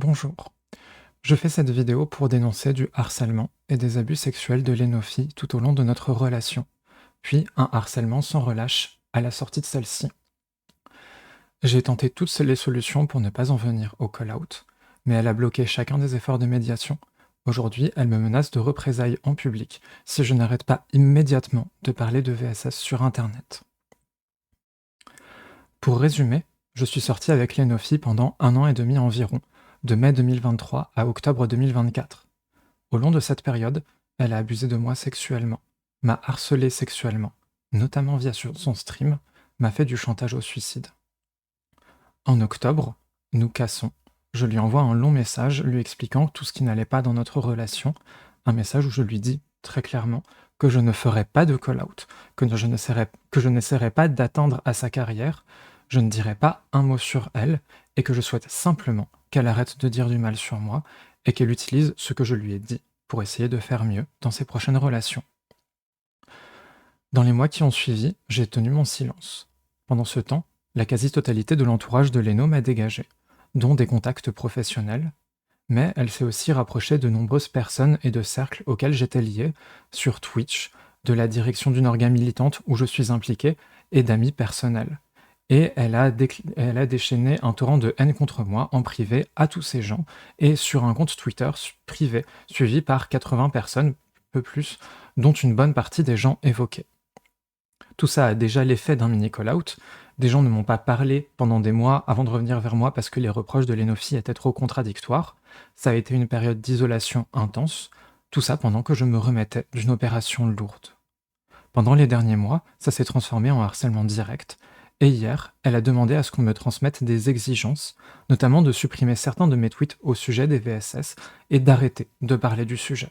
Bonjour. Je fais cette vidéo pour dénoncer du harcèlement et des abus sexuels de Lénophie tout au long de notre relation, puis un harcèlement sans relâche à la sortie de celle-ci. J'ai tenté toutes les solutions pour ne pas en venir au call-out, mais elle a bloqué chacun des efforts de médiation. Aujourd'hui, elle me menace de représailles en public si je n'arrête pas immédiatement de parler de VSS sur Internet. Pour résumer, je suis sorti avec Lénophie pendant 1 an et demi environ, de mai 2023 à octobre 2024. Au long de cette période, elle a abusé de moi sexuellement, m'a harcelé sexuellement, notamment via son stream, m'a fait du chantage au suicide. En octobre, nous cassons. Je lui envoie un long message lui expliquant tout ce qui n'allait pas dans notre relation, un message où je lui dis très clairement que je ne ferai pas de call-out, que je n'essaierai pas d'atteindre à sa carrière, je ne dirai pas un mot sur elle, et que je souhaite simplement qu'elle arrête de dire du mal sur moi, et qu'elle utilise ce que je lui ai dit pour essayer de faire mieux dans ses prochaines relations. Dans les mois qui ont suivi, j'ai tenu mon silence. Pendant ce temps, la quasi-totalité de l'entourage de Léno m'a dégagé, dont des contacts professionnels, mais elle s'est aussi rapprochée de nombreuses personnes et de cercles auxquels j'étais lié, sur Twitch, de la direction d'une orga militante où je suis impliqué, et d'amis personnels. Et elle a déchaîné un torrent de haine contre moi en privé à tous ces gens, et sur un compte Twitter privé, suivi par 80 personnes, peu plus, dont une bonne partie des gens évoqués. Tout ça a déjà l'effet d'un mini call-out. Des gens ne m'ont pas parlé pendant des mois avant de revenir vers moi parce que les reproches de Lénophie étaient trop contradictoires. Ça a été une période d'isolation intense, tout ça pendant que je me remettais d'une opération lourde. Pendant les derniers mois, ça s'est transformé en harcèlement direct, et hier, elle a demandé à ce qu'on me transmette des exigences, notamment de supprimer certains de mes tweets au sujet des VSS et d'arrêter de parler du sujet.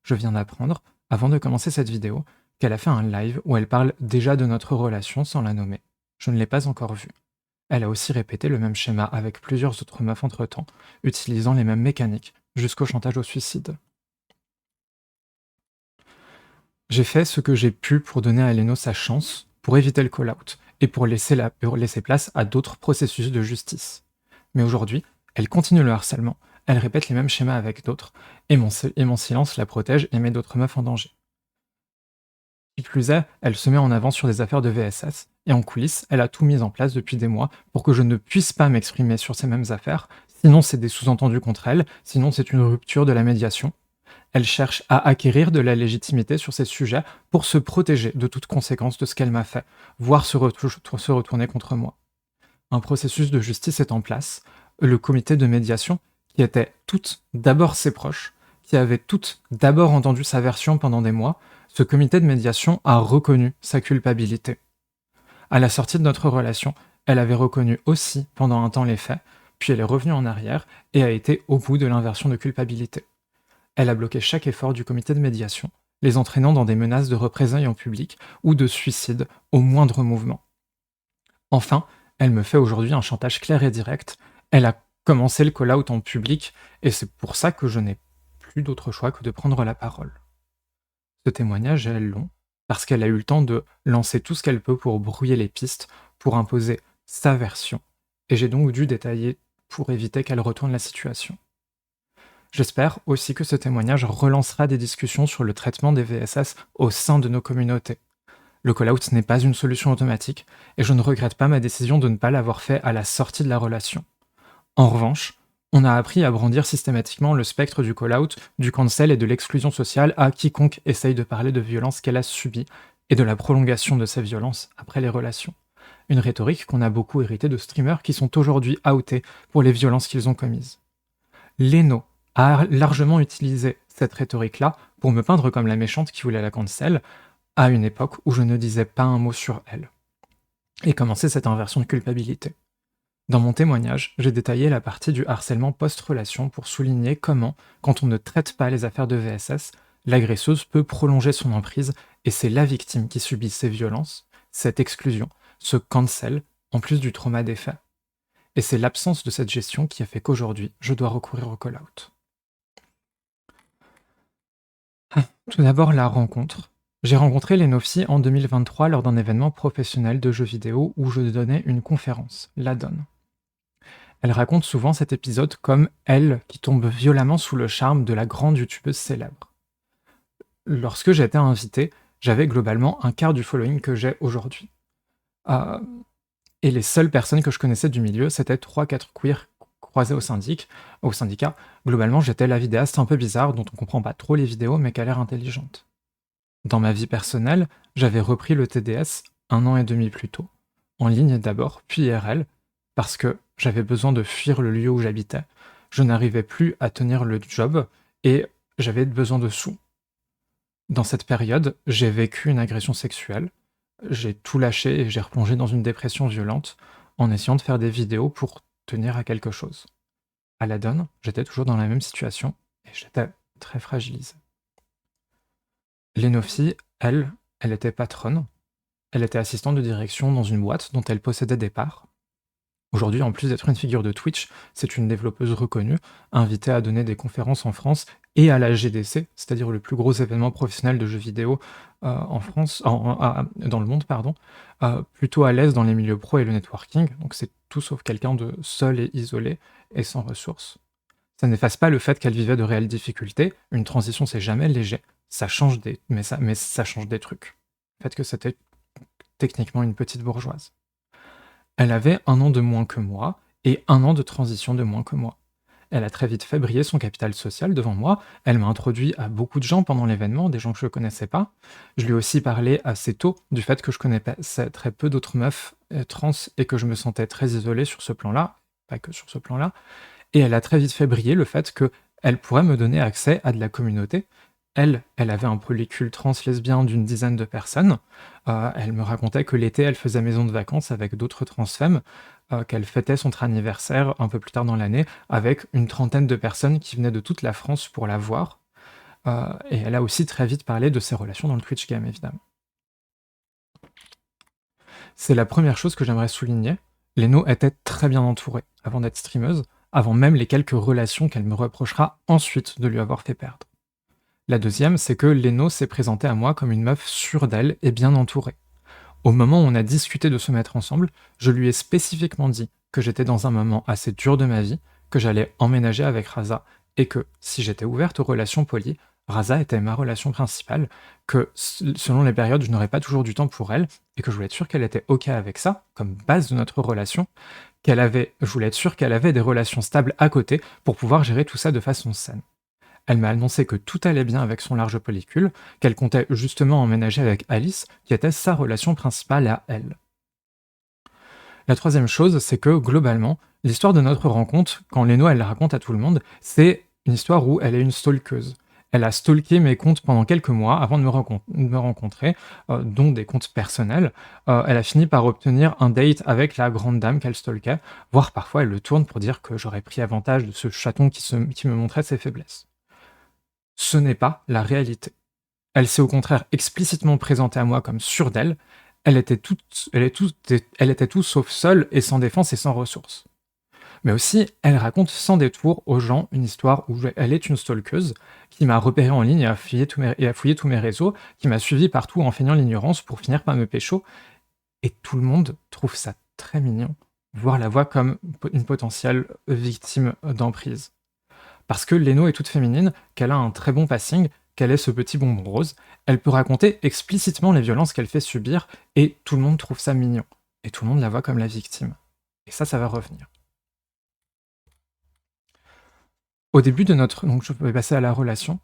Je viens d'apprendre, avant de commencer cette vidéo, qu'elle a fait un live où elle parle déjà de notre relation sans la nommer. Je ne l'ai pas encore vue. Elle a aussi répété le même schéma avec plusieurs autres meufs entre-temps, utilisant les mêmes mécaniques, jusqu'au chantage au suicide. J'ai fait ce que j'ai pu pour donner à Léno sa chance, pour éviter le call-out, et pour laisser place à d'autres processus de justice. Mais aujourd'hui, elle continue le harcèlement, elle répète les mêmes schémas avec d'autres, et mon silence la protège et met d'autres meufs en danger. Qui plus est, elle se met en avant sur des affaires de VSS, et en coulisses, elle a tout mis en place depuis des mois pour que je ne puisse pas m'exprimer sur ces mêmes affaires, sinon c'est des sous-entendus contre elle, sinon c'est une rupture de la médiation. Elle cherche à acquérir de la légitimité sur ces sujets pour se protéger de toute conséquence de ce qu'elle m'a fait, voire se retourner contre moi. Un processus de justice est en place, le comité de médiation, qui était toutes d'abord ses proches, qui avaient toutes d'abord entendu sa version pendant des mois, ce comité de médiation a reconnu sa culpabilité. À la sortie de notre relation, elle avait reconnu aussi pendant un temps les faits, puis elle est revenue en arrière et a été au bout de l'inversion de culpabilité. Elle a bloqué chaque effort du comité de médiation, les entraînant dans des menaces de représailles en public ou de suicide au moindre mouvement. Enfin, elle me fait aujourd'hui un chantage clair et direct. Elle a commencé le call-out en public et c'est pour ça que je n'ai plus d'autre choix que de prendre la parole. Ce témoignage est long parce qu'elle a eu le temps de lancer tout ce qu'elle peut pour brouiller les pistes, pour imposer sa version, et j'ai donc dû détailler pour éviter qu'elle retourne la situation. J'espère aussi que ce témoignage relancera des discussions sur le traitement des VSS au sein de nos communautés. Le call-out n'est pas une solution automatique, et je ne regrette pas ma décision de ne pas l'avoir fait à la sortie de la relation. En revanche, on a appris à brandir systématiquement le spectre du call-out, du cancel et de l'exclusion sociale à quiconque essaye de parler de violences qu'elle a subies et de la prolongation de ces violences après les relations. Une rhétorique qu'on a beaucoup héritée de streamers qui sont aujourd'hui outés pour les violences qu'ils ont commises. Léno a largement utilisé cette rhétorique-là pour me peindre comme la méchante qui voulait la cancel à une époque où je ne disais pas un mot sur elle. Et commencer cette inversion de culpabilité. Dans mon témoignage, j'ai détaillé la partie du harcèlement post-relation pour souligner comment, quand on ne traite pas les affaires de VSS, l'agresseuse peut prolonger son emprise et c'est la victime qui subit ces violences, cette exclusion, ce cancel, en plus du trauma des faits. Et c'est l'absence de cette gestion qui a fait qu'aujourd'hui, je dois recourir au call-out. Tout d'abord, la rencontre. J'ai rencontré Lénophie en 2023 lors d'un événement professionnel de jeux vidéo où je donnais une conférence, la donne. Elle raconte souvent cet épisode comme elle qui tombe violemment sous le charme de la grande youtubeuse célèbre. Lorsque j'ai été invité, j'avais globalement un quart du following que j'ai aujourd'hui. Euh, et les seules personnes que je connaissais du milieu, c'était 3-4 queers croisés au syndicat. Globalement, j'étais la vidéaste un peu bizarre, dont on comprend pas trop les vidéos, mais qui a l'air intelligente. Dans ma vie personnelle, j'avais repris le TDS 1 an et demi plus tôt, en ligne d'abord, puis IRL, parce que j'avais besoin de fuir le lieu où j'habitais. Je n'arrivais plus à tenir le job et j'avais besoin de sous. Dans cette période, j'ai vécu une agression sexuelle, j'ai tout lâché et j'ai replongé dans une dépression violente en essayant de faire des vidéos pour tenir à quelque chose. À la donne, j'étais toujours dans la même situation et j'étais très fragilisé. Lénophie, elle était patronne. Elle était assistante de direction dans une boîte dont elle possédait des parts. Aujourd'hui, en plus d'être une figure de Twitch, c'est une développeuse reconnue, invitée à donner des conférences en France et à la GDC, c'est-à-dire le plus gros événement professionnel de jeux vidéo en France, dans le monde, pardon, plutôt à l'aise dans les milieux pro et le networking, donc c'est tout sauf quelqu'un de seul et isolé et sans ressources. Ça n'efface pas le fait qu'elle vivait de réelles difficultés, une transition c'est jamais léger, mais ça change des trucs. Le fait que c'était techniquement une petite bourgeoise. Elle avait 1 an de moins que moi et 1 an de transition de moins que moi. Elle a très vite fait briller son capital social devant moi, elle m'a introduit à beaucoup de gens pendant l'événement, des gens que je ne connaissais pas. Je lui ai aussi parlé assez tôt du fait que je connaissais très peu d'autres meufs trans et que je me sentais très isolé sur ce plan-là, pas que sur ce plan-là, et elle a très vite fait briller le fait qu'elle pourrait me donner accès à de la communauté. Elle avait un polycule trans lesbien d'une dizaine de personnes. Elle me racontait que l'été, elle faisait maison de vacances avec d'autres trans femmes, qu'elle fêtait son anniversaire un peu plus tard dans l'année avec une trentaine de personnes qui venaient de toute la France pour la voir. Et elle a aussi très vite parlé de ses relations dans le Twitch game, évidemment. C'est la première chose que j'aimerais souligner. Léno était très bien entourée avant d'être streameuse, avant même les quelques relations qu'elle me reprochera ensuite de lui avoir fait perdre. La deuxième, c'est que Léno s'est présentée à moi comme une meuf sûre d'elle et bien entourée. Au moment où on a discuté de se mettre ensemble, je lui ai spécifiquement dit que j'étais dans un moment assez dur de ma vie, que j'allais emménager avec Raza, et que, si j'étais ouverte aux relations polies, Raza était ma relation principale, que selon les périodes, je n'aurais pas toujours du temps pour elle, et que je voulais être sûr qu'elle était OK avec ça, comme base de notre relation, je voulais être sûr qu'elle avait des relations stables à côté pour pouvoir gérer tout ça de façon saine. Elle m'a annoncé que tout allait bien avec son large pellicule, qu'elle comptait justement emménager avec Alice, qui était sa relation principale à elle. La troisième chose, c'est que globalement, l'histoire de notre rencontre, quand Léno elle la raconte à tout le monde, c'est une histoire où elle est une stalkeuse. Elle a stalké mes comptes pendant quelques mois avant de me rencontrer, dont des comptes personnels. Elle a fini par obtenir un date avec la grande dame qu'elle stalkait, voire parfois elle le tourne pour dire que j'aurais pris avantage de ce chaton qui me montrait ses faiblesses. Ce n'est pas la réalité. Elle s'est au contraire explicitement présentée à moi comme sûre d'elle. Elle était tout sauf seule et sans défense et sans ressources. Mais aussi, elle raconte sans détour aux gens une histoire où elle est une stalkeuse qui m'a repéré en ligne et a fouillé tous mes réseaux, qui m'a suivi partout en feignant l'ignorance pour finir par me pécho. Et tout le monde trouve ça très mignon, voire la voit comme une potentielle victime d'emprise. Parce que Léno est toute féminine, qu'elle a un très bon passing, qu'elle est ce petit bonbon rose, elle peut raconter explicitement les violences qu'elle fait subir, et tout le monde trouve ça mignon. Et tout le monde la voit comme la victime. Et ça va revenir. Donc je vais passer à la relation.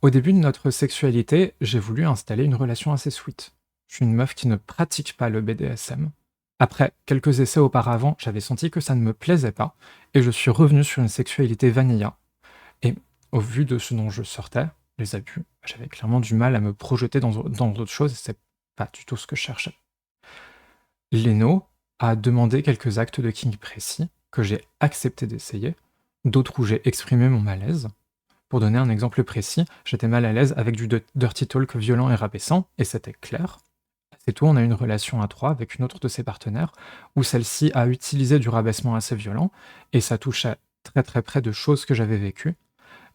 Au début de notre sexualité, j'ai voulu installer une relation assez sweet. Je suis une meuf qui ne pratique pas le BDSM. Après quelques essais auparavant, j'avais senti que ça ne me plaisait pas, et je suis revenu sur une sexualité vanilla. Et au vu de ce dont je sortais, les abus, j'avais clairement du mal à me projeter dans d'autres choses, et c'est pas du tout ce que je cherchais. Léno a demandé quelques actes de kink précis, que j'ai accepté d'essayer, d'autres où j'ai exprimé mon malaise. Pour donner un exemple précis, j'étais mal à l'aise avec du dirty talk violent et rabaissant, et c'était clair. Assez tôt, on a eu une relation à 3 avec une autre de ses partenaires, où celle-ci a utilisé du rabaissement assez violent, et ça touchait très très près de choses que j'avais vécues.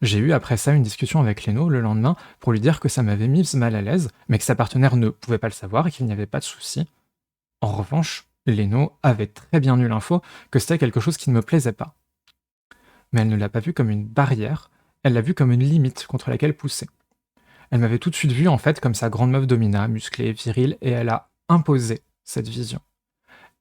J'ai eu après ça une discussion avec Léno le lendemain pour lui dire que ça m'avait mis mal à l'aise, mais que sa partenaire ne pouvait pas le savoir et qu'il n'y avait pas de souci. En revanche, Léno avait très bien eu l'info que c'était quelque chose qui ne me plaisait pas. Mais elle ne l'a pas vu comme une barrière, elle l'a vu comme une limite contre laquelle pousser. Elle m'avait tout de suite vu en fait comme sa grande meuf domina, musclée, virile, et elle a imposé cette vision.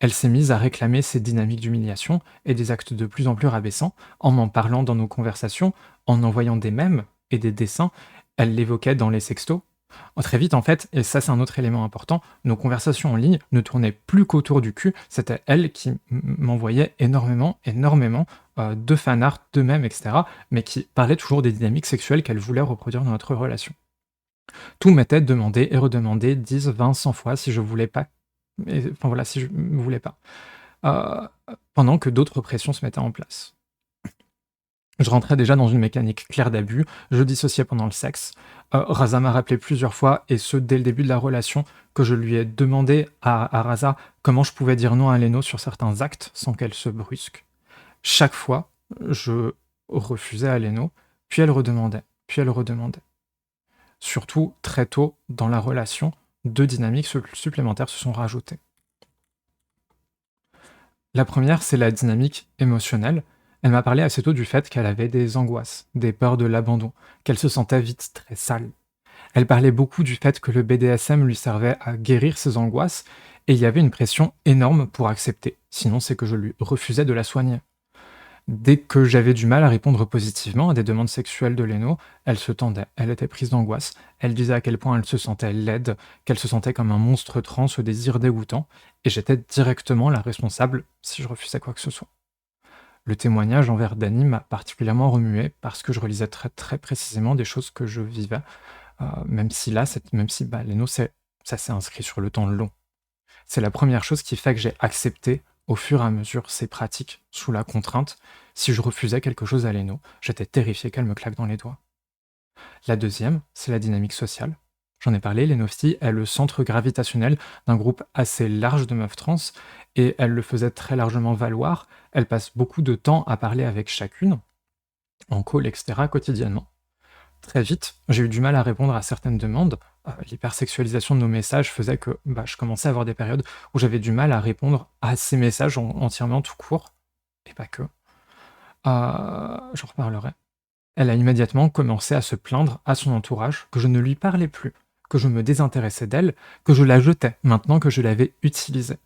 Elle s'est mise à réclamer ces dynamiques d'humiliation et des actes de plus en plus rabaissants en m'en parlant dans nos conversations, en envoyant des mèmes et des dessins. Elle l'évoquait dans les sextos. Très vite, en fait, et ça c'est un autre élément important, nos conversations en ligne ne tournaient plus qu'autour du cul. C'était elle qui m'envoyait énormément de fanart, de mèmes, etc. Mais qui parlait toujours des dynamiques sexuelles qu'elle voulait reproduire dans notre relation. Tout m'était demandé et redemandé 10, 20, 100 fois si je voulais pas. Enfin voilà, si je ne voulais pas. Pendant que d'autres pressions se mettaient en place. Je rentrais déjà dans une mécanique claire d'abus, je dissociais pendant le sexe. Raza m'a rappelé plusieurs fois, et ce dès le début de la relation, que je lui ai demandé à Raza comment je pouvais dire non à Leno sur certains actes sans qu'elle se brusque. Chaque fois, je refusais à Leno, puis elle redemandait, puis elle redemandait. Surtout, très tôt dans la relation, deux dynamiques supplémentaires se sont rajoutées. La première, c'est la dynamique émotionnelle. Elle m'a parlé assez tôt du fait qu'elle avait des angoisses, des peurs de l'abandon, qu'elle se sentait vite très sale. Elle parlait beaucoup du fait que le BDSM lui servait à guérir ses angoisses, et il y avait une pression énorme pour accepter, sinon c'est que je lui refusais de la soigner. Dès que j'avais du mal à répondre positivement à des demandes sexuelles de Leno, elle se tendait, elle était prise d'angoisse, elle disait à quel point elle se sentait laide, qu'elle se sentait comme un monstre trans au désir dégoûtant, et j'étais directement la responsable si je refusais quoi que ce soit. Le témoignage envers Dany m'a particulièrement remué parce que je relisais très très précisément des choses que je vivais, même si là, Leno, ça s'est inscrit sur le temps long. C'est la première chose qui fait que j'ai accepté au fur et à mesure ces pratiques sous la contrainte. Si je refusais quelque chose à Leno, j'étais terrifié qu'elle me claque dans les doigts. La deuxième, c'est la dynamique sociale. J'en ai parlé, Lenofty est le centre gravitationnel d'un groupe assez large de meufs trans, et elle le faisait très largement valoir. Elle passe beaucoup de temps à parler avec chacune, en call, etc., quotidiennement. Très vite, j'ai eu du mal à répondre à certaines demandes. L'hypersexualisation de nos messages faisait que je commençais à avoir des périodes où j'avais du mal à répondre à ces messages entièrement tout court, et pas que. J'en reparlerai. Elle a immédiatement commencé à se plaindre à son entourage que je ne lui parlais plus, que je me désintéressais d'elle, que je la jetais maintenant que je l'avais utilisée.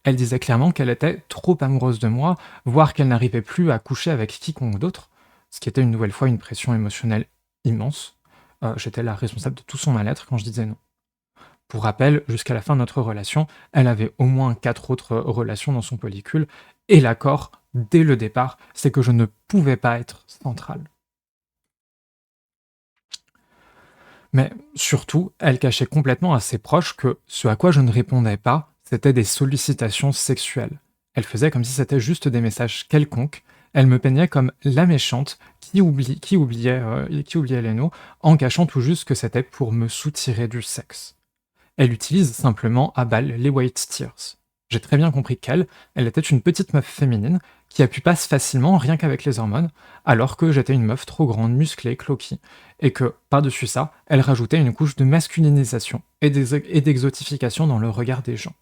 Elle disait clairement qu'elle était trop amoureuse de moi, voire qu'elle n'arrivait plus à coucher avec quiconque d'autre, ce qui était une nouvelle fois une pression émotionnelle immense. J'étais la responsable de tout son mal-être quand je disais non. Pour rappel, jusqu'à la fin de notre relation, elle avait au moins 4 autres relations dans son polycule, et l'accord, dès le départ, c'est que je ne pouvais pas être centrale. Mais surtout, elle cachait complètement à ses proches que ce à quoi je ne répondais pas, c'était des sollicitations sexuelles. Elle faisait comme si c'était juste des messages quelconques. Elle me peignait comme la méchante qui oubliait Leno en cachant tout juste que c'était pour me soutirer du sexe. Elle utilise simplement à balle les white tears. J'ai très bien compris elle était une petite meuf féminine qui a pu passer facilement rien qu'avec les hormones, alors que j'étais une meuf trop grande, musclée, cloquée, et que, par-dessus ça, elle rajoutait une couche de masculinisation et d'exotification dans le regard des gens.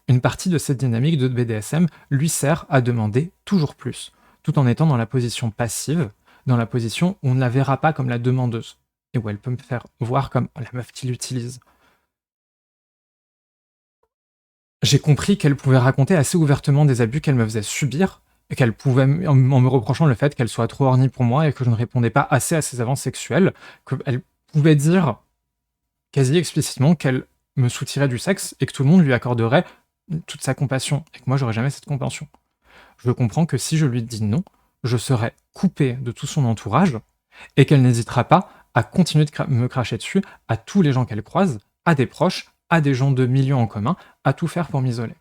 Une partie de cette dynamique de BDSM lui sert à demander toujours plus, tout en étant dans la position passive, dans la position où on ne la verra pas comme la demandeuse, et où elle peut me faire voir comme la meuf qui l'utilise. J'ai compris qu'elle pouvait raconter assez ouvertement des abus qu'elle me faisait subir, et qu'elle pouvait, en me reprochant le fait qu'elle soit trop horny pour moi et que je ne répondais pas assez à ses avances sexuelles, qu'elle pouvait dire quasi explicitement qu'elle me soutirait du sexe et que tout le monde lui accorderait toute sa compassion, et que moi j'aurais jamais cette compassion. Je comprends que si je lui dis non, je serai coupé de tout son entourage, et qu'elle n'hésitera pas à continuer de me cracher dessus à tous les gens qu'elle croise, à des proches, à des gens de milieux en commun, à tout faire pour m'isoler.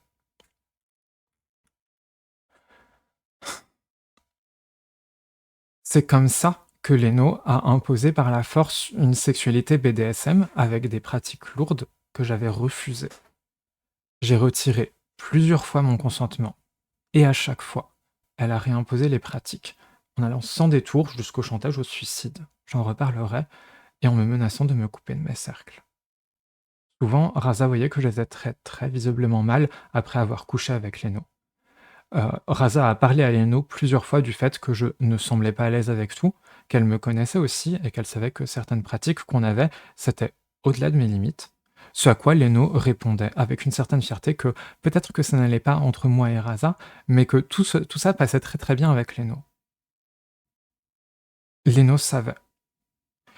C'est comme ça que Leno a imposé par la force une sexualité BDSM avec des pratiques lourdes que j'avais refusées. J'ai retiré plusieurs fois mon consentement, et à chaque fois, elle a réimposé les pratiques, en allant sans détour jusqu'au chantage au suicide. J'en reparlerai, et en me menaçant de me couper de mes cercles. Souvent, Raza voyait que j'étais très visiblement mal après avoir couché avec Leno. Raza a parlé à Leno plusieurs fois du fait que je ne semblais pas à l'aise avec tout, qu'elle me connaissait aussi et qu'elle savait que certaines pratiques qu'on avait, c'était au-delà de mes limites. Ce à quoi Leno répondait avec une certaine fierté que peut-être que ça n'allait pas entre moi et Raza, mais que tout ça passait très bien avec Leno. Leno savait.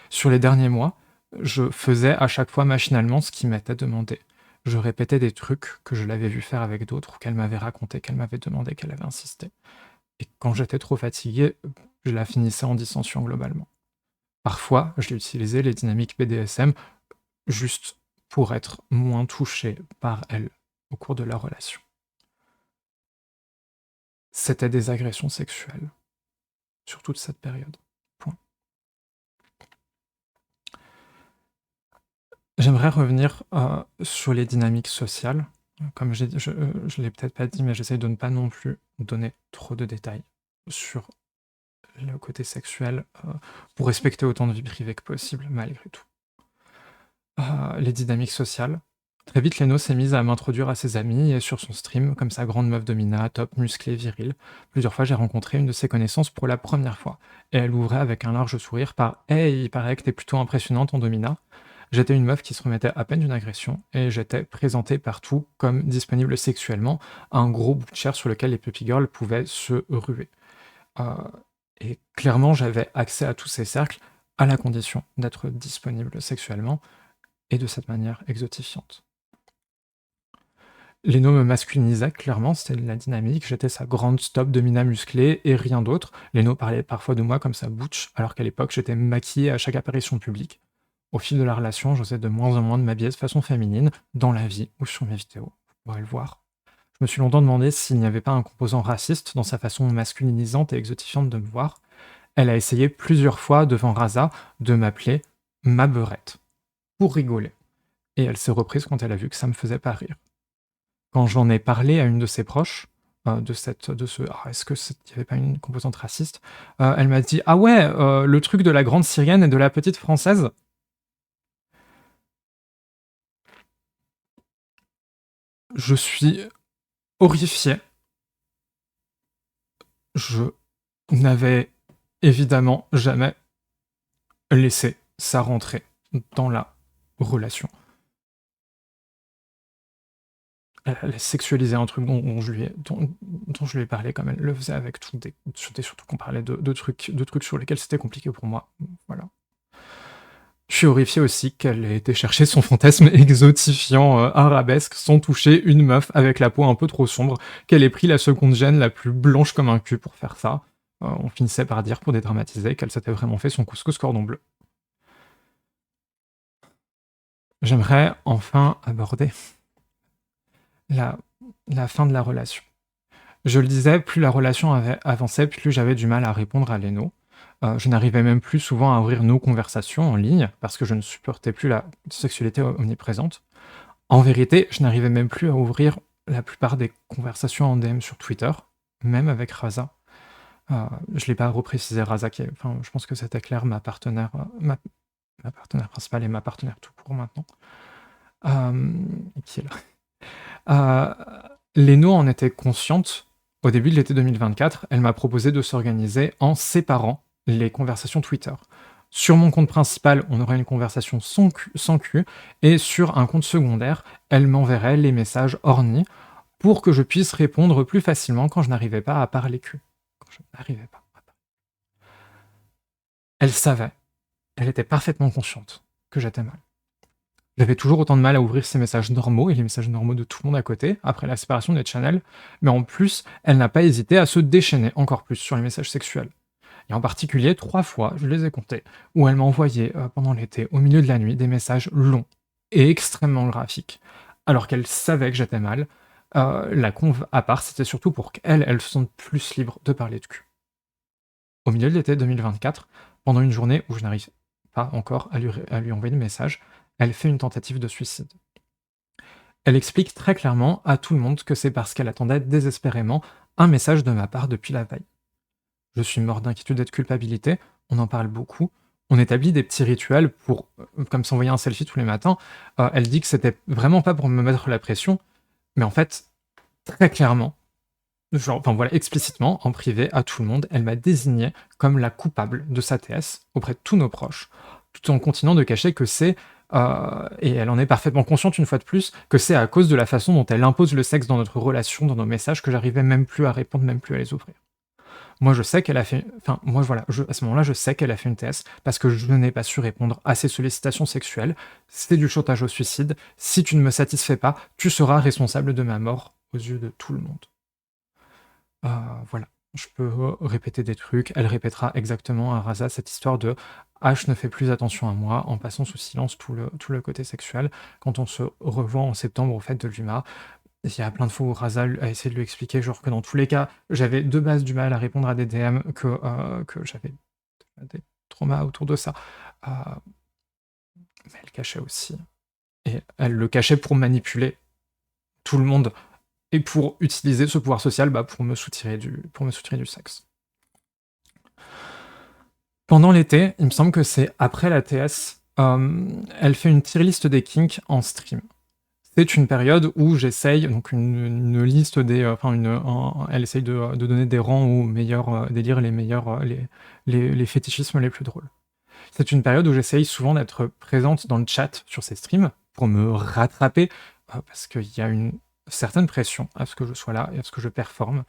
Sur les derniers mois, je faisais à chaque fois machinalement ce qui m'était demandé. Je répétais des trucs que je l'avais vu faire avec d'autres ou qu'elle m'avait raconté, qu'elle m'avait demandé, qu'elle avait insisté. Et quand j'étais trop fatigué, je la finissais en dissension globalement. Parfois, je utilisais les dynamiques BDSM juste pour être moins touché par elle au cours de la relation. C'était des agressions sexuelles sur toute cette période. Point. J'aimerais revenir sur les dynamiques sociales. Comme je l'ai peut-être pas dit, mais j'essaye de ne pas non plus donner trop de détails sur le côté sexuel pour respecter autant de vie privée que possible, malgré tout. Les dynamiques sociales. Très vite, Leno s'est mise à m'introduire à ses amis et sur son stream, comme sa grande meuf domina, top, musclée, virile. Plusieurs fois, j'ai rencontré une de ses connaissances pour la première fois, et elle ouvrait avec un large sourire par Hey, il paraît que t'es plutôt impressionnante en domina. J'étais une meuf qui se remettait à peine d'une agression, et j'étais présentée partout comme disponible sexuellement, un gros bout de chair sur lequel les puppy girls pouvaient se ruer. Euh, et clairement, j'avais accès à tous ces cercles à la condition d'être disponible sexuellement, et de cette manière exotifiante. Leno me masculinisait, clairement, c'était la dynamique, j'étais sa grande stop de mina musclée et rien d'autre. Leno parlait parfois de moi comme sa butch, alors qu'à l'époque j'étais maquillé à chaque apparition publique. Au fil de la relation, j'osais de moins en moins de m'habiller de façon féminine, dans la vie ou sur mes vidéos. Vous pourrez le voir. Je me suis longtemps demandé s'il n'y avait pas un composant raciste dans sa façon masculinisante et exotifiante de me voir. Elle a essayé plusieurs fois devant Raza de m'appeler ma beurette, pour rigoler. Et elle s'est reprise quand elle a vu que ça me faisait pas rire. Quand j'en ai parlé à une de ses proches, est-ce que il y avait pas une composante raciste? Elle m'a dit: «Ah ouais, le truc de la grande syrienne et de la petite française?» Je suis horrifié. Je n'avais évidemment jamais laissé ça rentrer dans la relation. Elle a sexualisé un truc dont je lui ai parlé comme elle le faisait avec tout surtout qu'on parlait de trucs sur lesquels c'était compliqué pour moi. Voilà. Je suis horrifié aussi qu'elle ait été chercher son fantasme exotifiant, arabesque, sans toucher une meuf avec la peau un peu trop sombre, qu'elle ait pris la seconde gêne la plus blanche comme un cul pour faire ça. On finissait par dire, pour dédramatiser, qu'elle s'était vraiment fait son couscous cordon bleu. J'aimerais enfin aborder la, la fin de la relation. Je le disais, plus la relation avançait, plus j'avais du mal à répondre à Leno. Je n'arrivais même plus souvent à ouvrir nos conversations en ligne parce que je ne supportais plus la sexualité omniprésente. En vérité, je n'arrivais même plus à ouvrir la plupart des conversations en DM sur Twitter, même avec Raza. Je ne l'ai pas reprécisé, Raza, je pense que c'était clair, ma partenaire principale et ma partenaire tout court maintenant, qui est là. Leno en était consciente au début de l'été 2024. Elle m'a proposé de s'organiser en séparant les conversations Twitter. Sur mon compte principal, on aurait une conversation sans cul, et sur un compte secondaire, elle m'enverrait les messages ornis pour que je puisse répondre plus facilement quand je n'arrivais pas à parler cul. Quand je n'arrivais pas à parler. Elle savait, elle était parfaitement consciente que j'étais mal. J'avais toujours autant de mal à ouvrir ces messages normaux et les messages normaux de tout le monde à côté, après la séparation des channels, mais en plus, elle n'a pas hésité à se déchaîner encore plus sur les messages sexuels. Et en particulier, 3 fois, je les ai comptés, où elle m'a envoyé, pendant l'été, au milieu de la nuit, des messages longs et extrêmement graphiques. Alors qu'elle savait que j'étais mal, la conve à part, c'était surtout pour qu'elle se sente plus libre de parler de cul. Au milieu de l'été 2024, pendant une journée où je n'arrive pas encore à lui envoyer de messages, elle fait une tentative de suicide. Elle explique très clairement à tout le monde que c'est parce qu'elle attendait désespérément un message de ma part depuis la veille. Je suis mort d'inquiétude et de culpabilité, on en parle beaucoup, On établit des petits rituels pour, comme s'envoyer un selfie tous les matins. Elle dit que c'était vraiment pas pour me mettre la pression, mais en fait, très clairement, genre, enfin voilà, explicitement, en privé, à tout le monde, elle m'a désigné comme la coupable de sa TS auprès de tous nos proches, tout en continuant de cacher que c'est, et elle en est parfaitement consciente une fois de plus, que c'est à cause de la façon dont elle impose le sexe dans notre relation, dans nos messages, que j'arrivais même plus à répondre, même plus à les ouvrir. Moi, je sais qu'elle a fait, enfin, moi, voilà, à ce moment-là, je sais qu'elle a fait une TS parce que je n'ai pas su répondre à ses sollicitations sexuelles. C'est du chantage au suicide. Si tu ne me satisfais pas, tu seras responsable de ma mort aux yeux de tout le monde. Voilà, je peux répéter des trucs. Elle répétera exactement à Raza cette histoire de H ne fait plus attention à moi en passant sous silence tout le côté sexuel. Quand on se revoit en septembre au fait de l'UMA, il y a plein de fois où Raza a essayé de lui expliquer, genre que dans tous les cas, j'avais de base du mal à répondre à des DM, que j'avais des traumas autour de ça. Euh, mais elle cachait aussi. Et elle le cachait pour manipuler tout le monde et pour utiliser ce pouvoir social pour me soutirer du sexe. Pendant l'été, il me semble que c'est après la TS, elle fait une tier list des kinks en stream. C'est une période où j'essaye, donc une liste des, elle essaye de donner des rangs aux meilleurs délires, les meilleurs, les fétichismes les plus drôles. C'est une période où j'essaye souvent d'être présente dans le chat sur ces streams pour me rattraper, parce qu'il y a une certaine pression à ce que je sois là et à ce que je performe,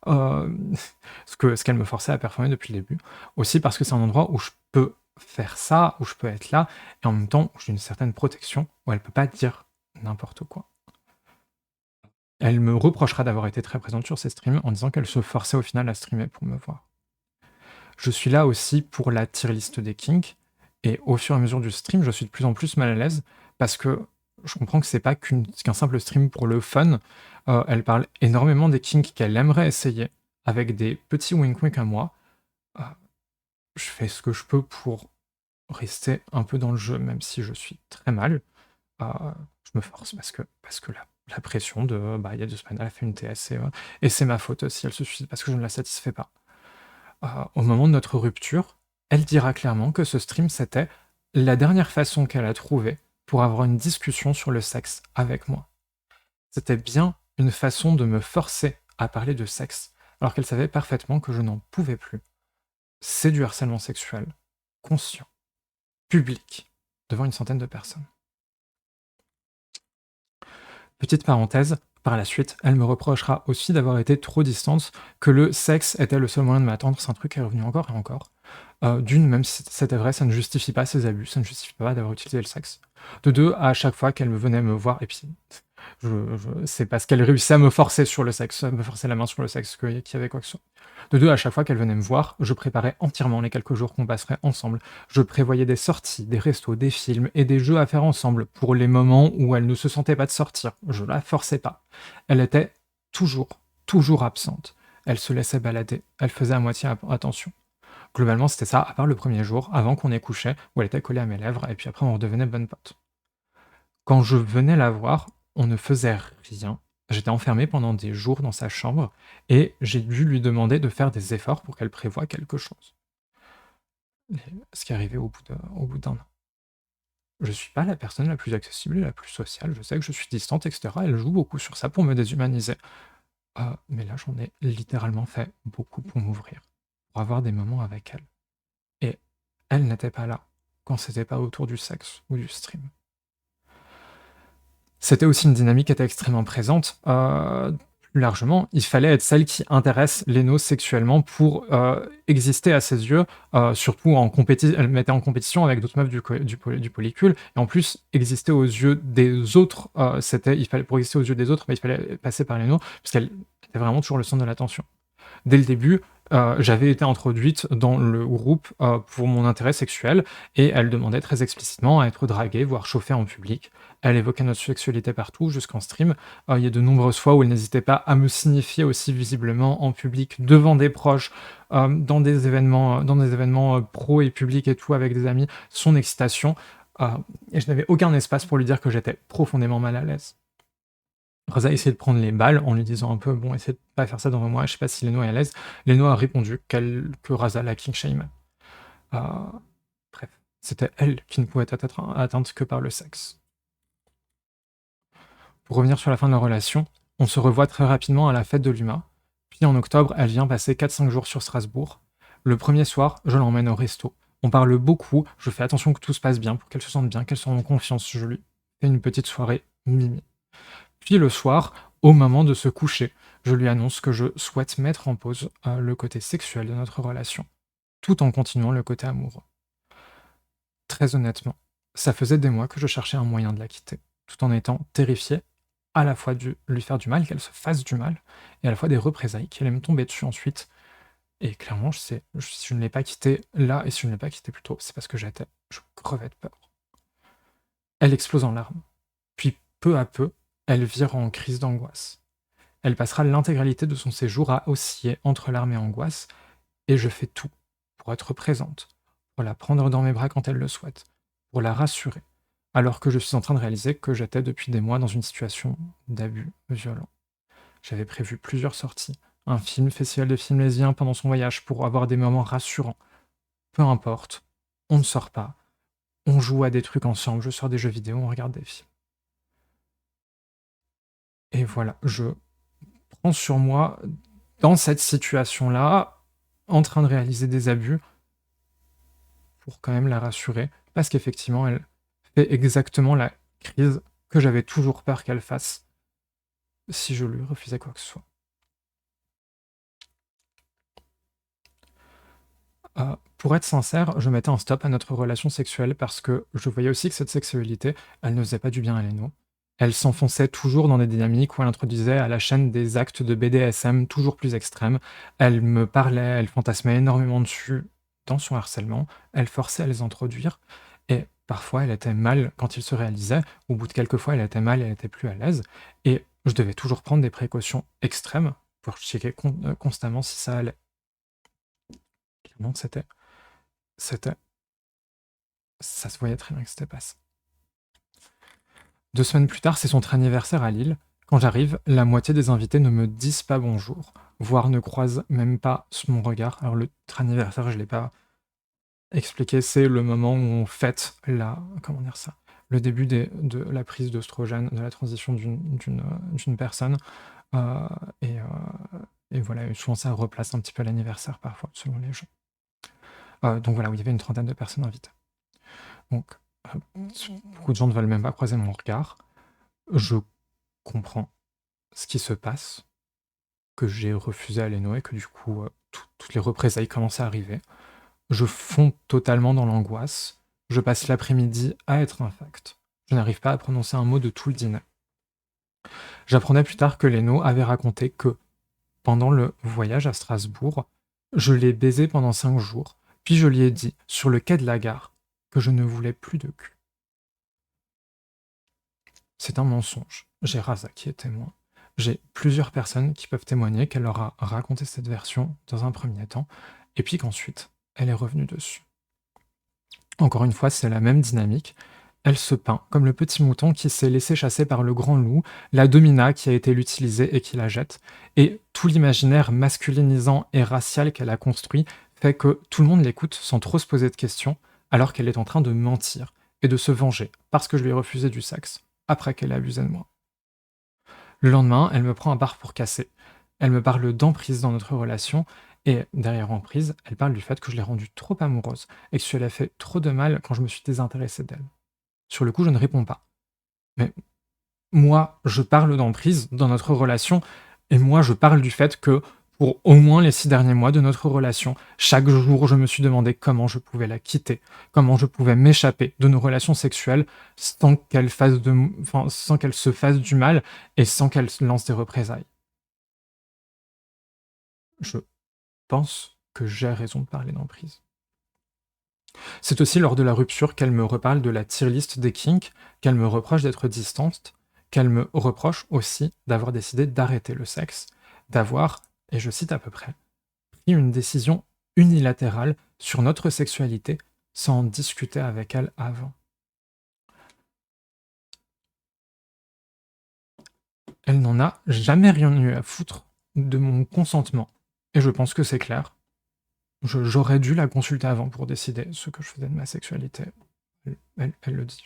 euh, ce qu'elle me forçait à performer depuis le début. Aussi parce que c'est un endroit où je peux faire ça, où je peux être là, et en même temps où j'ai une certaine protection, où elle peut pas dire n'importe quoi. Elle me reprochera d'avoir été très présente sur ces streams en disant qu'elle se forçait au final à streamer pour me voir. Je suis là aussi pour la tier list des kinks, et au fur et à mesure du stream, je suis de plus en plus mal à l'aise parce que je comprends que c'est pas qu'un simple stream pour le fun. Elle parle énormément des kinks qu'elle aimerait essayer avec des petits wink-wink à moi. Euh, je fais ce que je peux pour rester un peu dans le jeu, même si je suis très mal. Euh, je me force parce que la pression de il y a 2 semaines, elle a fait une TS et c'est ma faute si elle se suicide parce que je ne la satisfais pas. Au moment de notre rupture, elle dira clairement que ce stream, c'était la dernière façon qu'elle a trouvée pour avoir une discussion sur le sexe avec moi. C'était bien une façon de me forcer à parler de sexe, alors qu'elle savait parfaitement que je n'en pouvais plus. C'est du harcèlement sexuel, conscient, public, devant une centaine de personnes. Petite parenthèse, par la suite, elle me reprochera aussi d'avoir été trop distante, que le sexe était le seul moyen de m'attendre, c'est un truc qui est revenu encore et encore. D'une, même si c'était vrai, ça ne justifie pas ses abus, ça ne justifie pas d'avoir utilisé le sexe. De deux, à chaque fois qu'elle venait me voir, et puis c'est parce qu'elle réussissait à me forcer sur le sexe, à me forcer la main sur le sexe qu'il y avait quoi que ce soit. De deux, à chaque fois qu'elle venait me voir, je préparais entièrement les quelques jours qu'on passerait ensemble. Je prévoyais des sorties, des restos, des films et des jeux à faire ensemble pour les moments où elle ne se sentait pas de sortir. Je la forçais pas. Elle était toujours, toujours absente. Elle se laissait balader. Elle faisait à moitié attention. Globalement, c'était ça, à part le premier jour, avant qu'on ait couché, où elle était collée à mes lèvres, et puis après on redevenait bonne pote. Quand je venais la voir, on ne faisait rien. J'étais enfermé pendant des jours dans sa chambre, et j'ai dû lui demander de faire des efforts pour qu'elle prévoie quelque chose. Ce qui est arrivé au bout d'un an. Je suis pas la personne la plus accessible et la plus sociale, je sais que je suis distante, etc. Elle joue beaucoup sur ça pour me déshumaniser. Mais là, j'en ai littéralement fait beaucoup pour m'ouvrir, pour avoir des moments avec elle. Et elle n'était pas là quand c'était pas autour du sexe ou du stream. C'était aussi une dynamique qui était extrêmement présente. Plus largement, il fallait être celle qui intéresse Leno sexuellement pour exister à ses yeux, surtout elle mettait en compétition avec d'autres meufs du polycule, et en plus, exister aux yeux des autres, pour exister aux yeux des autres, il fallait passer par Leno, parce qu'elle était vraiment toujours le centre de l'attention. Dès le début, j'avais été introduite dans le groupe pour mon intérêt sexuel, et elle demandait très explicitement à être draguée, voire chauffée en public. Elle évoquait notre sexualité partout, jusqu'en stream. Il y a de nombreuses fois où elle n'hésitait pas à me signifier aussi visiblement en public, devant des proches, dans des événements pro et publics et tout, avec des amis, son excitation. Et je n'avais aucun espace pour lui dire que j'étais profondément mal à l'aise. Raza a essayé de prendre les balles en lui disant un peu, bon, essaie de pas faire ça devant moi, je sais pas si Leno est à l'aise. Leno a répondu que Raza la king shame. Bref. C'était elle qui ne pouvait être atteinte que par le sexe. Pour revenir sur la fin de la relation, on se revoit très rapidement à la fête de l'UMA, puis en octobre, elle vient passer 4-5 jours sur Strasbourg. Le premier soir, je l'emmène au resto. On parle beaucoup, je fais attention que tout se passe bien pour qu'elle se sente bien, qu'elle soit en confiance. Je lui fais une petite soirée mimi. Puis le soir, au moment de se coucher, je lui annonce que je souhaite mettre en pause le côté sexuel de notre relation, tout en continuant le côté amoureux. Très honnêtement, ça faisait des mois que je cherchais un moyen de la quitter, tout en étant terrifié à la fois de lui faire du mal, qu'elle se fasse du mal, et à la fois des représailles qui allaient me tomber dessus ensuite. Et clairement, si je ne l'ai pas quitté là, et si je ne l'ai pas quitté plus tôt, c'est parce que je crevais de peur. Elle explose en larmes. Puis, peu à peu, elle vire en crise d'angoisse. Elle passera l'intégralité de son séjour à osciller entre larmes et angoisse, et je fais tout pour être présente, pour la prendre dans mes bras quand elle le souhaite, pour la rassurer, alors que je suis en train de réaliser que j'étais depuis des mois dans une situation d'abus violent. J'avais prévu plusieurs sorties, un film, festival de films lesbiens pendant son voyage pour avoir des moments rassurants. Peu importe, on ne sort pas, on joue à des trucs ensemble, je sors des jeux vidéo, on regarde des films. Et voilà, je prends sur moi, dans cette situation-là, en train de réaliser des abus, pour quand même la rassurer, parce qu'effectivement, elle fait exactement la crise que j'avais toujours peur qu'elle fasse si je lui refusais quoi que ce soit. Pour être sincère, je mettais un stop à notre relation sexuelle parce que je voyais aussi que cette sexualité, elle ne faisait pas du bien à Leno. Elle s'enfonçait toujours dans des dynamiques où elle introduisait à la chaîne des actes de BDSM toujours plus extrêmes. Elle me parlait, elle fantasmait énormément dessus dans son harcèlement, elle forçait à les introduire, et parfois elle était mal quand il se réalisait. Au bout de quelques fois, elle était mal, elle était plus à l'aise, et je devais toujours prendre des précautions extrêmes pour checker constamment si ça allait. Clairement, c'était ça se voyait très bien que c'était pas ça. 2 semaines plus tard, c'est son anniversaire à Lille. Quand j'arrive, la moitié des invités ne me disent pas bonjour, voire ne croisent même pas mon regard. Alors le anniversaire, je l'ai pas expliqué, c'est le moment où on fête comment dire ça? Le début de la prise d'œstrogène, de la transition d'une personne, heu et heu et voilà, et souvent ça replace un petit peu l'anniversaire parfois, selon les gens. Donc voilà, où il y avait une trentaine de personnes invitées. Donc, beaucoup de gens ne veulent même pas croiser mon regard. Je comprends ce qui se passe, que j'ai refusé à Leno et que du coup, toutes les représailles commencent à arriver. Je fonds totalement dans l'angoisse. Je passe l'après-midi à être infect. Je n'arrive pas à prononcer un mot de tout le dîner. J'apprenais plus tard que Leno avait raconté que, pendant le voyage à Strasbourg, je l'ai baisé pendant 5 jours, puis je lui ai dit, sur le quai de la gare, que je ne voulais plus de cul. C'est un mensonge. J'ai Raza qui est témoin. J'ai plusieurs personnes qui peuvent témoigner qu'elle leur a raconté cette version dans un premier temps, et puis qu'ensuite, elle est revenue dessus. Encore une fois, c'est la même dynamique. Elle se peint comme le petit mouton qui s'est laissé chasser par le grand loup, la domina qui a été l'utiliser et qui la jette, et tout l'imaginaire masculinisant et racial qu'elle a construit fait que tout le monde l'écoute sans trop se poser de questions, alors qu'elle est en train de mentir et de se venger parce que je lui ai refusé du sexe, après qu'elle a abusé de moi. Le lendemain, elle me prend un bar pour casser. Elle me parle d'emprise dans notre relation, et derrière emprise, elle parle du fait que je l'ai rendue trop amoureuse et que je lui ai fait trop de mal quand je me suis désintéressé d'elle. Sur le coup, je ne réponds pas. Mais moi, je parle d'emprise dans notre relation, et moi, je parle du fait que, pour au moins les 6 derniers mois de notre relation, chaque jour, je me suis demandé comment je pouvais la quitter, comment je pouvais m'échapper de nos relations sexuelles sans qu'elle se fasse du mal et sans qu'elle lance des représailles. Je pense que j'ai raison de parler d'emprise. C'est aussi lors de la rupture qu'elle me reparle de la tier list des kinks, qu'elle me reproche d'être distante, qu'elle me reproche aussi d'avoir décidé d'arrêter le sexe, d'avoir, et je cite à peu près, pris une décision unilatérale sur notre sexualité sans en discuter avec elle avant. Elle n'en a jamais rien eu à foutre de mon consentement, et je pense que c'est clair. J'aurais dû la consulter avant pour décider ce que je faisais de ma sexualité. Elle le dit.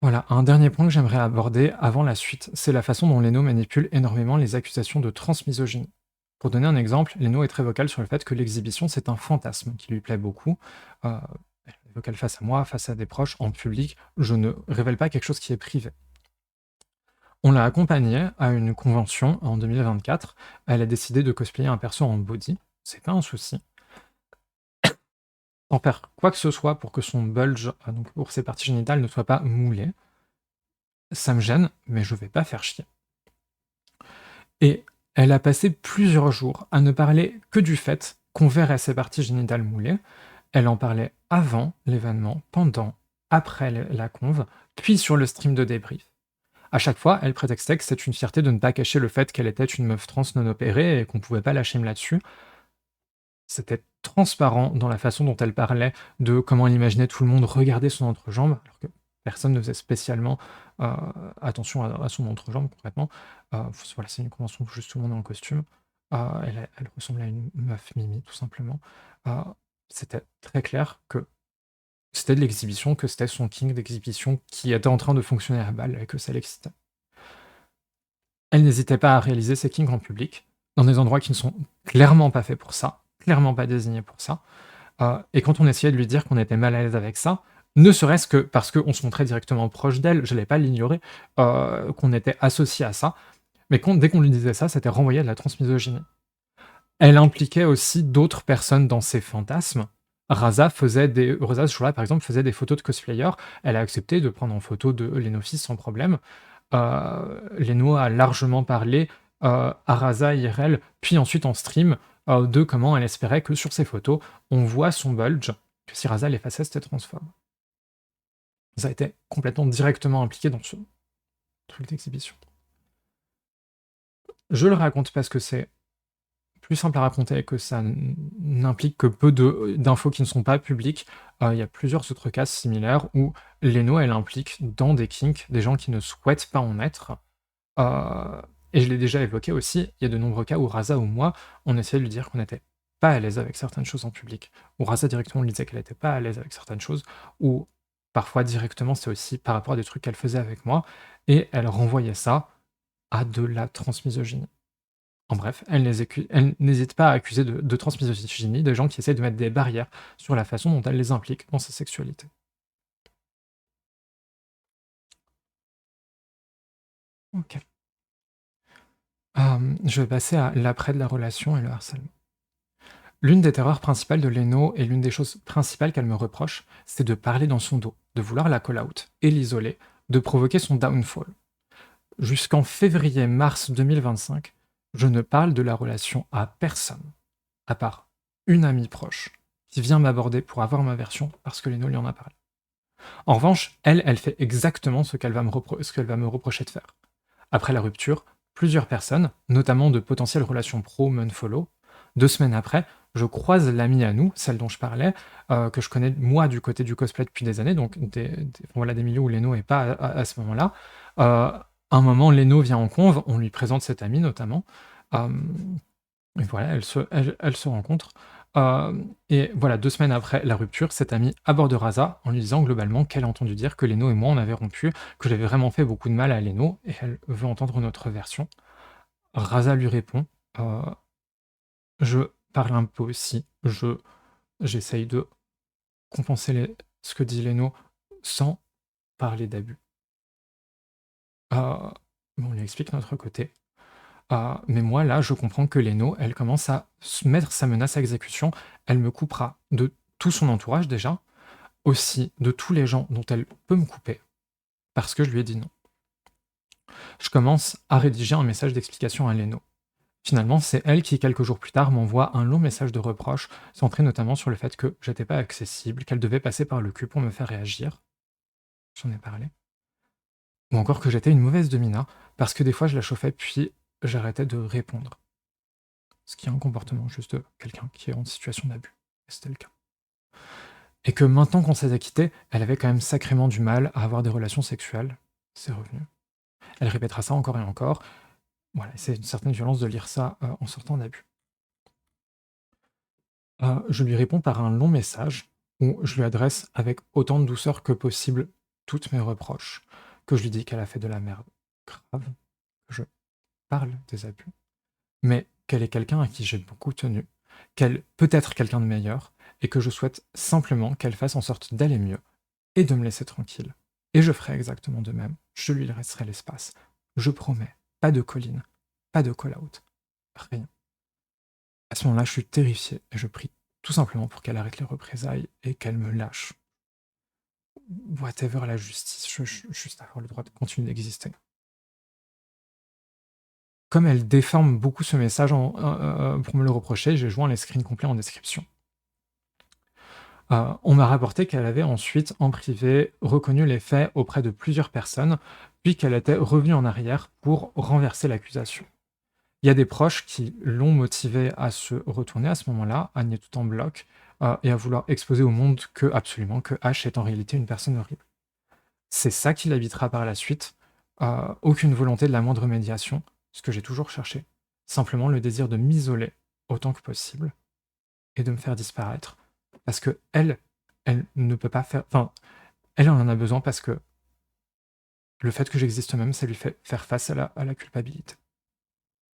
Voilà, un dernier point que j'aimerais aborder avant la suite, c'est la façon dont Leno manipule énormément les accusations de transmisogynie. Pour donner un exemple, Leno est très vocal sur le fait que l'exhibition, c'est un fantasme qui lui plaît beaucoup. Elle est vocale face à moi, face à des proches, en public. Je ne révèle pas quelque chose qui est privé. On l'a accompagnée à une convention en 2024. Elle a décidé de cosplayer un perso en body. C'est pas un souci. Sans faire quoi que ce soit pour que son bulge, donc pour ses parties génitales, ne soit pas moulé. Ça me gêne, mais je vais pas faire chier. Et elle a passé plusieurs jours à ne parler que du fait qu'on verrait ses parties génitales moulées. Elle en parlait avant l'événement, pendant, après la conve, puis sur le stream de débrief. À chaque fois, elle prétextait que c'est une fierté de ne pas cacher le fait qu'elle était une meuf trans non opérée et qu'on pouvait pas la shame là-dessus. C'était transparent dans la façon dont elle parlait de comment elle imaginait tout le monde regarder son entrejambe, alors que personne ne faisait spécialement attention à son entrejambe concrètement. Voilà, c'est une convention où juste tout le monde est en costume. Elle ressemblait à une meuf Mimi, tout simplement. C'était très clair que c'était de l'exhibition, que c'était son king d'exhibition qui était en train de fonctionner à balle et que ça l'excitait. Elle n'hésitait pas à réaliser ses kings en public, dans des endroits qui ne sont clairement pas faits pour ça, clairement pas désignés pour ça. Et quand on essayait de lui dire qu'on était mal à l'aise avec ça, ne serait-ce que parce qu'on se montrait directement proche d'elle, je n'allais pas l'ignorer, qu'on était associé à ça, mais dès qu'on lui disait ça, c'était renvoyé à de la transmisogynie. Elle impliquait aussi d'autres personnes dans ses fantasmes. Raza, ce jour-là, par exemple, faisait des photos de cosplayers. Elle a accepté de prendre en photo de Leno-Fils sans problème. Leno a largement parlé à Raza IRL, puis ensuite en stream, de comment elle espérait que sur ses photos, on voit son bulge, que si Raza l'effaçait, c'était transphobe. Ça a été complètement directement impliqué dans ce truc d'exhibition. Je le raconte parce que c'est plus simple à raconter, que ça n'implique que peu d'infos qui ne sont pas publiques. Il y a plusieurs autres cas similaires où Leno, elle implique dans des kinks des gens qui ne souhaitent pas en être. Et je l'ai déjà évoqué aussi, il y a de nombreux cas où Raza ou moi, on essayait de lui dire qu'on n'était pas à l'aise avec certaines choses en public. Ou Raza directement lui disait qu'elle n'était pas à l'aise avec certaines choses, ou parfois directement c'est aussi par rapport à des trucs qu'elle faisait avec moi, et elle renvoyait ça à de la transmisogynie. En bref, elle n'hésite pas à accuser de transmisogynie des gens qui essayent de mettre des barrières sur la façon dont elle les implique dans sa sexualité. Ok. Je vais passer à l'après de la relation et le harcèlement. L'une des terreurs principales de Leno et l'une des choses principales qu'elle me reproche, c'est de parler dans son dos, de vouloir la call-out et l'isoler, de provoquer son downfall. Jusqu'en février-mars 2025, je ne parle de la relation à personne, à part une amie proche, qui vient m'aborder pour avoir ma version parce que Leno lui en a parlé. En revanche, elle fait exactement ce qu'elle va me reprocher de faire. Après la rupture, plusieurs personnes, notamment de potentielles relations pro-munfollow, 2 semaines après, je croise l'amie à nous, celle dont je parlais, que je connais moi du côté du cosplay depuis des années, donc voilà des milieux où Leno n'est pas à ce moment-là. Un moment, Leno vient en conve, on lui présente cette amie notamment, et voilà, elle se rencontre. Et voilà, 2 semaines après la rupture, cette amie aborde Raza en lui disant globalement qu'elle a entendu dire que Leno et moi on avait rompu, que j'avais vraiment fait beaucoup de mal à Leno, et elle veut entendre notre version. Raza lui répond, euh, je parle un peu aussi, j'essaye de compenser ce que dit Leno sans parler d'abus. On lui explique notre côté. Mais moi, là, je comprends que Leno, elle commence à se mettre sa menace à exécution. Elle me coupera de tout son entourage déjà, aussi de tous les gens dont elle peut me couper, parce que je lui ai dit non. Je commence à rédiger un message d'explication à Leno. Finalement, c'est elle qui, quelques jours plus tard, m'envoie un long message de reproche, centré notamment sur le fait que j'étais pas accessible, qu'elle devait passer par le cul pour me faire réagir. J'en ai parlé. Ou encore que j'étais une mauvaise domina, parce que des fois je la chauffais puis j'arrêtais de répondre. Ce qui est un comportement juste de quelqu'un qui est en situation d'abus. Et c'était le cas. Et que maintenant qu'on s'est acquitté, elle avait quand même sacrément du mal à avoir des relations sexuelles. C'est revenu. Elle répétera ça encore et encore. Voilà, c'est une certaine violence de lire ça en sortant d'abus. Je lui réponds par un long message où je lui adresse avec autant de douceur que possible toutes mes reproches, que je lui dis qu'elle a fait de la merde grave, que je parle des abus, mais qu'elle est quelqu'un à qui j'ai beaucoup tenu, qu'elle peut être quelqu'un de meilleur et que je souhaite simplement qu'elle fasse en sorte d'aller mieux et de me laisser tranquille. Et je ferai exactement de même. Je lui laisserai l'espace. Je promets. Pas de colline, pas de call-out, rien. À ce moment-là, je suis terrifié et je prie tout simplement pour qu'elle arrête les représailles et qu'elle me lâche. Whatever la justice, juste avoir le droit de continuer d'exister. Comme elle déforme beaucoup ce message pour me le reprocher, j'ai joint les screens complets en description. On m'a rapporté qu'elle avait ensuite, en privé, reconnu les faits auprès de plusieurs personnes, puis qu'elle était revenue en arrière pour renverser l'accusation. Il y a des proches qui l'ont motivée à se retourner à ce moment-là, à nier tout en bloc, et à vouloir exposer au monde que, absolument, que H est en réalité une personne horrible. C'est ça qui l'habitera par la suite, aucune volonté de la moindre médiation, ce que j'ai toujours cherché. Simplement le désir de m'isoler autant que possible et de me faire disparaître. Parce que elle ne peut pas faire. Enfin, elle en a besoin parce que le fait que j'existe même, ça lui fait faire face à la culpabilité.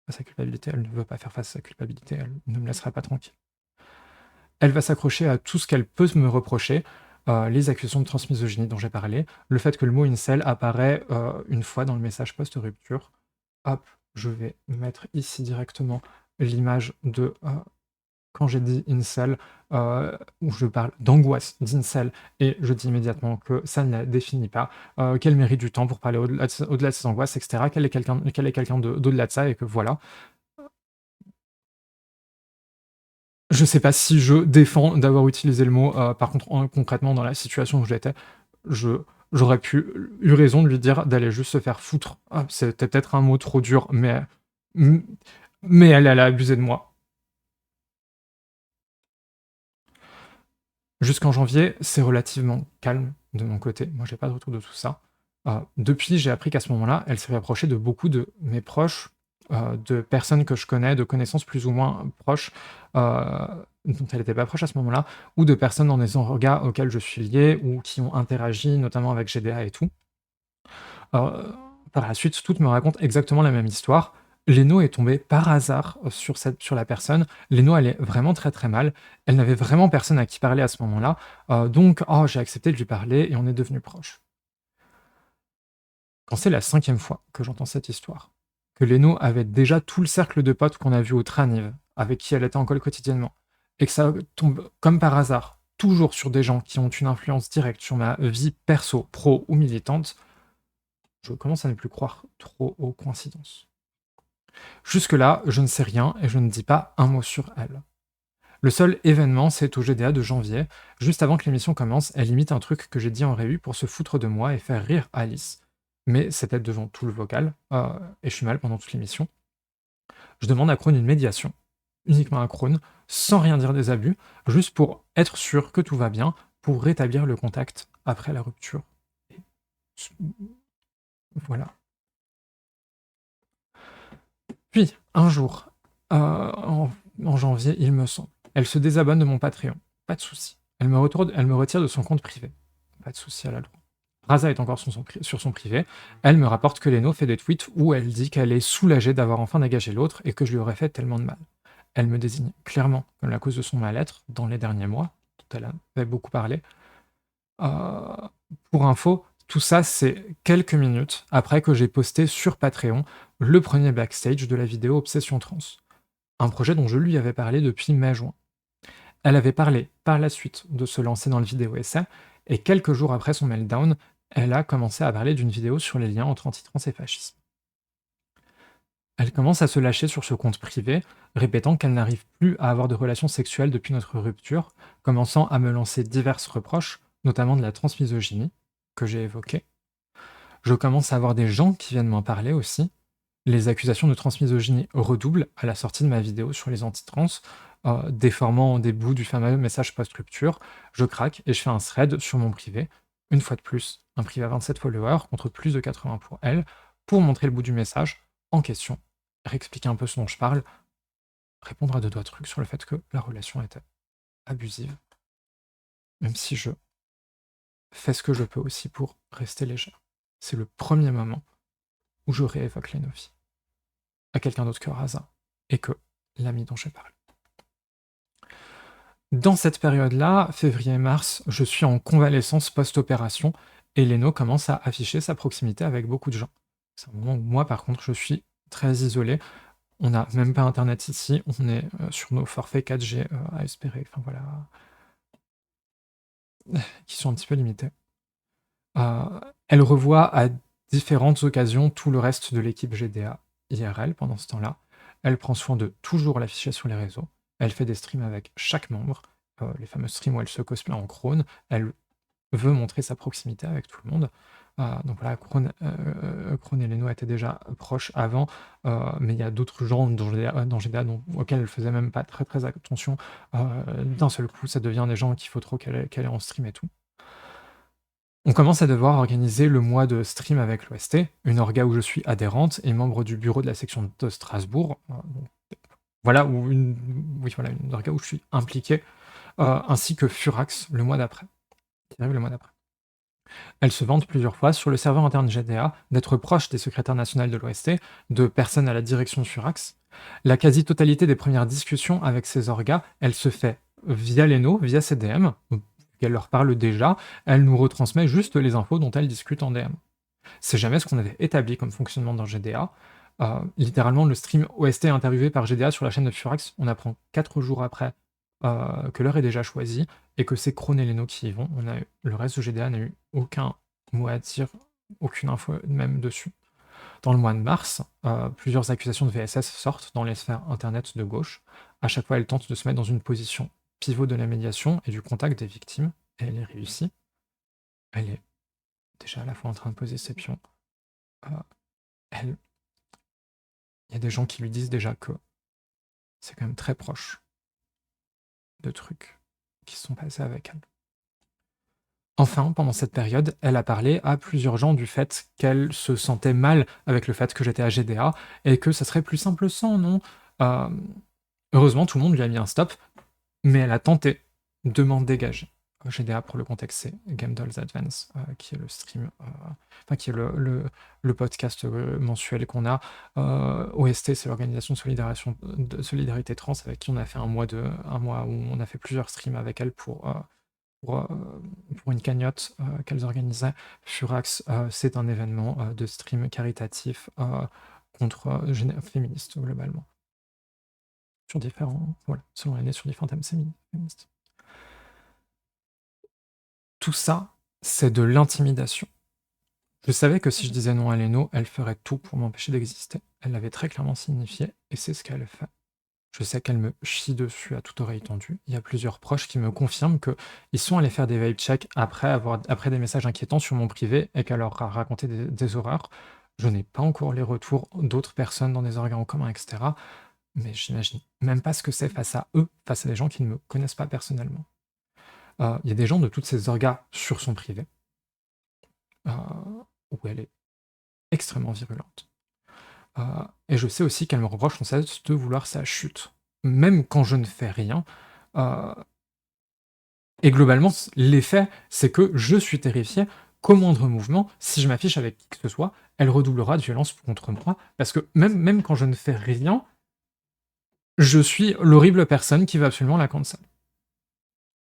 À sa culpabilité, elle ne veut pas faire face à sa culpabilité, elle ne me laissera pas tranquille. Elle va s'accrocher à tout ce qu'elle peut me reprocher, les accusations de transmisogynie dont j'ai parlé, le fait que le mot incel apparaît une fois dans le message post-rupture. Hop, je vais mettre ici directement l'image de quand j'ai dit incel, où je parle d'angoisse d'incel, et je dis immédiatement que ça ne la définit pas, qu'elle mérite du temps pour parler au-delà de ses angoisses, etc., qu'elle est quelqu'un d'au-delà de ça, et que voilà. Je sais pas si je défends d'avoir utilisé le mot, par contre, concrètement, dans la situation où j'étais, je j'aurais eu raison de lui dire d'aller juste se faire foutre. Ah, c'était peut-être un mot trop dur, m mais elle a abusé de moi. Jusqu'en janvier, c'est relativement calme de mon côté. Moi, j'ai pas de retour de tout ça. Depuis, j'ai appris qu'à ce moment-là, elle s'est rapprochée de beaucoup de mes proches, de personnes que je connais, de connaissances plus ou moins proches, dont elle était pas proche à ce moment-là, ou de personnes dans des orgas auxquels je suis lié ou qui ont interagi, notamment avec GDA et tout. Heu, Par la suite, toutes me racontent exactement la même histoire. Leno est tombée par hasard sur la personne. Leno allait vraiment très, très mal. Elle n'avait vraiment personne à qui parler à ce moment-là, donc oh, j'ai accepté de lui parler et on est devenus proches. Quand c'est la 5e fois que j'entends cette histoire, que Leno avait déjà tout le cercle de potes qu'on a vu au Traniv, avec qui elle était en call quotidiennement, et que ça tombe comme par hasard, toujours sur des gens qui ont une influence directe sur ma vie perso, pro ou militante, je commence à ne plus croire trop aux coïncidences. Jusque-là, je ne sais rien et je ne dis pas un mot sur elle. Le seul événement, c'est au GDA de janvier, juste avant que l'émission commence, elle imite un truc que j'ai dit en réu pour se foutre de moi et faire rire Alice. Mais c'était devant tout le vocal, et je suis mal pendant toute l'émission. Je demande à Krone une médiation, uniquement à Krone, sans rien dire des abus, juste pour être sûr que tout va bien, pour rétablir le contact après la rupture. Et voilà. Puis, un jour, en janvier, il me semble, elle se désabonne de mon Patreon. Pas de souci. Elle me retire de son compte privé. Pas de souci, elle a le droit. Raza est encore sur son privé. Elle me rapporte que Leno fait des tweets où elle dit qu'elle est soulagée d'avoir enfin dégagé l'autre et que je lui aurais fait tellement de mal. Elle me désigne clairement comme la cause de son mal-être dans les derniers mois, dont elle avait beaucoup parlé. Euh, pour info, tout ça, c'est quelques minutes après que j'ai posté sur Patreon le premier backstage de la vidéo Obsession Trans, un projet dont je lui avais parlé depuis mai-juin. Elle avait parlé par la suite de se lancer dans le vidéo essai, et quelques jours après son meltdown, elle a commencé à parler d'une vidéo sur les liens entre antitrans et fascisme. Elle commence à se lâcher sur ce compte privé, répétant qu'elle n'arrive plus à avoir de relations sexuelles depuis notre rupture, commençant à me lancer diverses reproches, notamment de la transmisogynie, que j'ai évoquée. Je commence à avoir des gens qui viennent m'en parler aussi. Les accusations de transmisogynie redoublent à la sortie de ma vidéo sur les antitrans, déformant des bouts du fameux message post-rupture. Je craque et je fais un thread sur mon privé. Une fois de plus, un privé à 27 followers contre plus de 80 pour elle, pour montrer le bout du message en question, réexpliquer un peu ce dont je parle, répondre à 2 doigts trucs sur le fait que la relation était abusive, même si je fais ce que je peux aussi pour rester légère. C'est le premier moment où je réévoque les Novi à quelqu'un d'autre que Raza, et que l'ami dont j'ai parlé. Dans cette période-là, février-mars, je suis en convalescence post-opération, et Leno commence à afficher sa proximité avec beaucoup de gens. C'est un moment où moi, par contre, je suis très isolé. On n'a même pas internet ici, on est sur nos forfaits 4G à espérer, enfin voilà, qui sont un petit peu limités. Elle revoit à différentes occasions tout le reste de l'équipe GDA IRL pendant ce temps-là. Elle prend soin de toujours l'afficher sur les réseaux. Elle fait des streams avec chaque membre, les fameux streams où elle se cosplay en Krone. Elle veut montrer sa proximité avec tout le monde. Donc voilà, Krone et Leno étaient déjà proches avant, mais il y a d'autres gens dans GDA auxquels elle faisait même pas très très attention. D'un seul coup, ça devient des gens qu'il faut trop qu'elle ait en stream et tout. On commence à devoir organiser le mois de stream avec l'OST, une orga où je suis adhérente et membre du bureau de la section de Strasbourg. Voilà, une orga où je suis impliqué, ainsi que Furax le mois d'après, qui arrive le mois d'après. Elles se vantent plusieurs fois sur le serveur interne GDA d'être proche des secrétaires nationaux de l'OST, de personnes à la direction de Furax. La quasi-totalité des premières discussions avec ces orgas, elle se fait via Leno, via CDM, qu'elle leur parle déjà, elle nous retransmet juste les infos dont elle discute en DM. C'est jamais ce qu'on avait établi comme fonctionnement dans GDA. Littéralement, le stream OST est interviewé par GDA sur la chaîne de Furax, on apprend 4 jours après que l'heure est déjà choisie et que c'est Krone et Leno qui y vont. Le reste de GDA n'a eu aucun mot à dire, aucune info même dessus. Dans le mois de mars, plusieurs accusations de VSS sortent dans les sphères internet de gauche. À chaque fois, elle tente de se mettre dans une position pivot de la médiation et du contact des victimes, et elle est réussie. Elle est déjà à la fois en train de poser ses pions. Il y a des gens qui lui disent déjà que c'est quand même très proche de trucs qui se sont passés avec elle. Enfin, pendant cette période, elle a parlé à plusieurs gens du fait qu'elle se sentait mal avec le fait que j'étais à GDA et que ça serait plus simple sans, non? Heureusement, tout le monde lui a mis un stop, mais elle a tenté de m'en dégager. GDA, pour le contexte, c'est Game Dolls Advance, qui est le stream, qui est le podcast mensuel qu'on a. OST, c'est l'organisation de solidarité trans, avec qui on a fait un mois où on a fait plusieurs streams avec elle pour une cagnotte qu'elles organisaient. Furax, c'est un événement de stream caritatif contre féministes, globalement. Sur différents, voilà, selon l'année, sur différents thèmes féministes. Tout ça, c'est de l'intimidation. Je savais que si je disais non à Leno, elle ferait tout pour m'empêcher d'exister. Elle l'avait très clairement signifié, et c'est ce qu'elle fait. Je sais qu'elle me chie dessus à toute oreille tendue. Il y a plusieurs proches qui me confirment qu'ils sont allés faire des vibe checks après des messages inquiétants sur mon privé et qu'elle leur a raconté des horreurs. Je n'ai pas encore les retours d'autres personnes dans des organes en commun, etc. Mais j'imagine même pas ce que c'est face à eux, face à des gens qui ne me connaissent pas personnellement. Il y a des gens de toutes ces orgas sur son privé, où elle est extrêmement virulente. Et je sais aussi qu'elle me reproche sans cesse de vouloir sa chute, même quand je ne fais rien. Et globalement, l'effet, c'est que je suis terrifié qu'au moindre mouvement, si je m'affiche avec qui que ce soit, elle redoublera de violence contre moi, parce que même quand je ne fais rien, je suis l'horrible personne qui va absolument la cancel.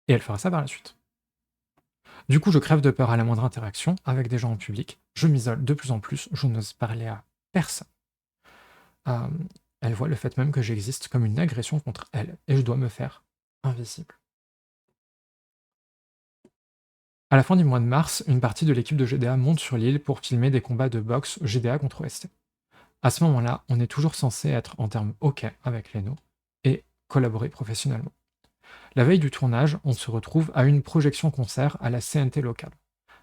Et elle fera ça par la suite. Du coup, je crève de peur à la moindre interaction avec des gens en public, je m'isole de plus en plus, je n'ose parler à personne. Elle voit le fait même que j'existe comme une agression contre elle, et je dois me faire invisible. À la fin du mois de mars, une partie de l'équipe de GDA monte sur l'île pour filmer des combats de boxe GDA contre OST. À ce moment-là, on est toujours censé être en termes OK avec Leno et collaborer professionnellement. La veille du tournage, on se retrouve à une projection concert à la CNT locale.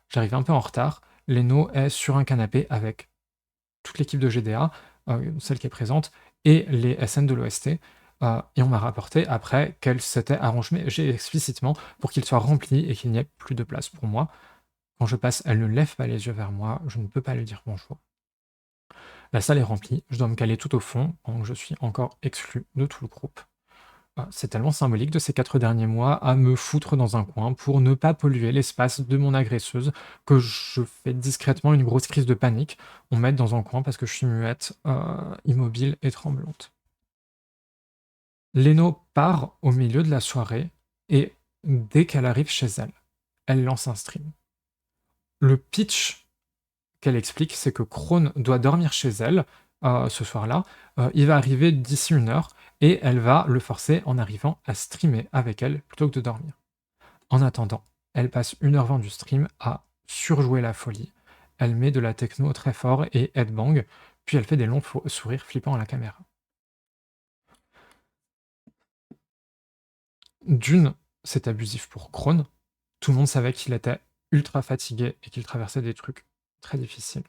J'arrive un peu en retard, Leno est sur un canapé avec toute l'équipe de GDA, celle qui est présente, et les SN de l'OST, et on m'a rapporté après qu'elle s'était arrangée explicitement pour qu'il soit rempli et qu'il n'y ait plus de place pour moi. Quand je passe, elle ne lève pas les yeux vers moi, je ne peux pas lui dire bonjour. La salle est remplie, je dois me caler tout au fond, donc je suis encore exclu de tout le groupe. C'est tellement symbolique de ces 4 derniers mois à me foutre dans un coin pour ne pas polluer l'espace de mon agresseuse, que je fais discrètement une grosse crise de panique. On m'aide dans un coin parce que je suis muette, immobile et tremblante. Leno part au milieu de la soirée et dès qu'elle arrive chez elle, elle lance un stream. Le pitch qu'elle explique, c'est que Krone doit dormir chez elle ce soir-là. Il va arriver d'ici 1 heure et elle va le forcer en arrivant à streamer avec elle plutôt que de dormir. En attendant, elle passe 1h20 du stream à surjouer la folie. Elle met de la techno très fort et headbang, puis elle fait des longs sourires flippants à la caméra. D'une, c'est abusif pour Krone. Tout le monde savait qu'il était ultra fatigué et qu'il traversait des trucs très difficiles.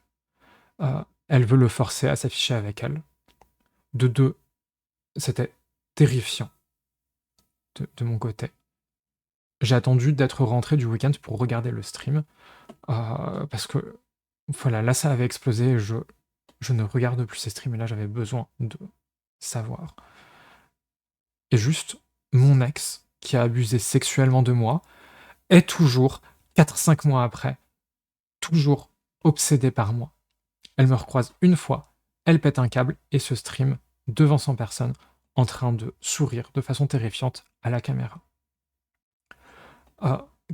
Elle veut le forcer à s'afficher avec elle. De deux, c'était terrifiant de mon côté. J'ai attendu d'être rentré du week-end pour regarder le stream, parce que voilà, là ça avait explosé, je ne regarde plus ces streams et là j'avais besoin de savoir. Et juste, mon ex, qui a abusé sexuellement de moi, est toujours, 4-5 mois après, toujours obsédée par moi. Elle me recroise une fois, elle pète un câble et se stream devant 100 personnes en train de sourire de façon terrifiante à la caméra.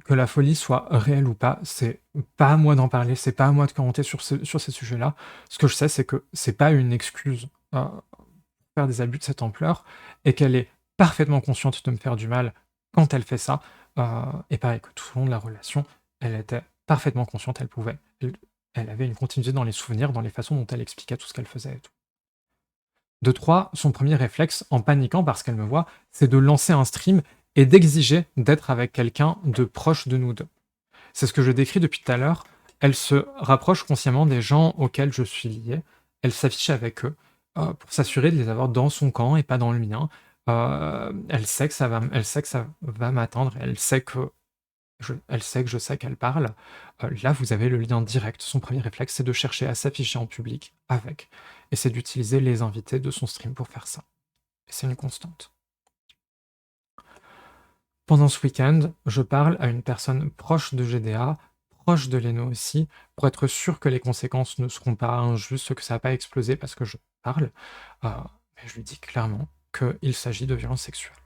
Que la folie soit réelle ou pas, c'est pas à moi d'en parler, c'est pas à moi de commenter sur ces sujets-là. Ce que je sais, c'est que c'est pas une excuse pour faire des abus de cette ampleur et qu'elle est parfaitement consciente de me faire du mal quand elle fait ça. Et pareil que tout au long de la relation, elle était parfaitement consciente, elle avait une continuité dans les souvenirs, dans les façons dont elle expliquait tout ce qu'elle faisait et tout. De 3, son premier réflexe, en paniquant parce qu'elle me voit, c'est de lancer un stream et d'exiger d'être avec quelqu'un de proche de nous deux. C'est ce que je décris depuis tout à l'heure. Elle se rapproche consciemment des gens auxquels je suis lié. Elle s'affiche avec eux pour s'assurer de les avoir dans son camp et pas dans le mien. Elle sait que ça va m'atteindre. Elle sait que je sais qu'elle parle. Là, vous avez le lien direct. Son premier réflexe, c'est de chercher à s'afficher en public avec. Et c'est d'utiliser les invités de son stream pour faire ça. Et c'est une constante. Pendant ce week-end, je parle à une personne proche de GDA, proche de Leno aussi, pour être sûr que les conséquences ne seront pas injustes, que ça va pas exploser parce que je parle. Mais je lui dis clairement qu'il s'agit de violences sexuelles.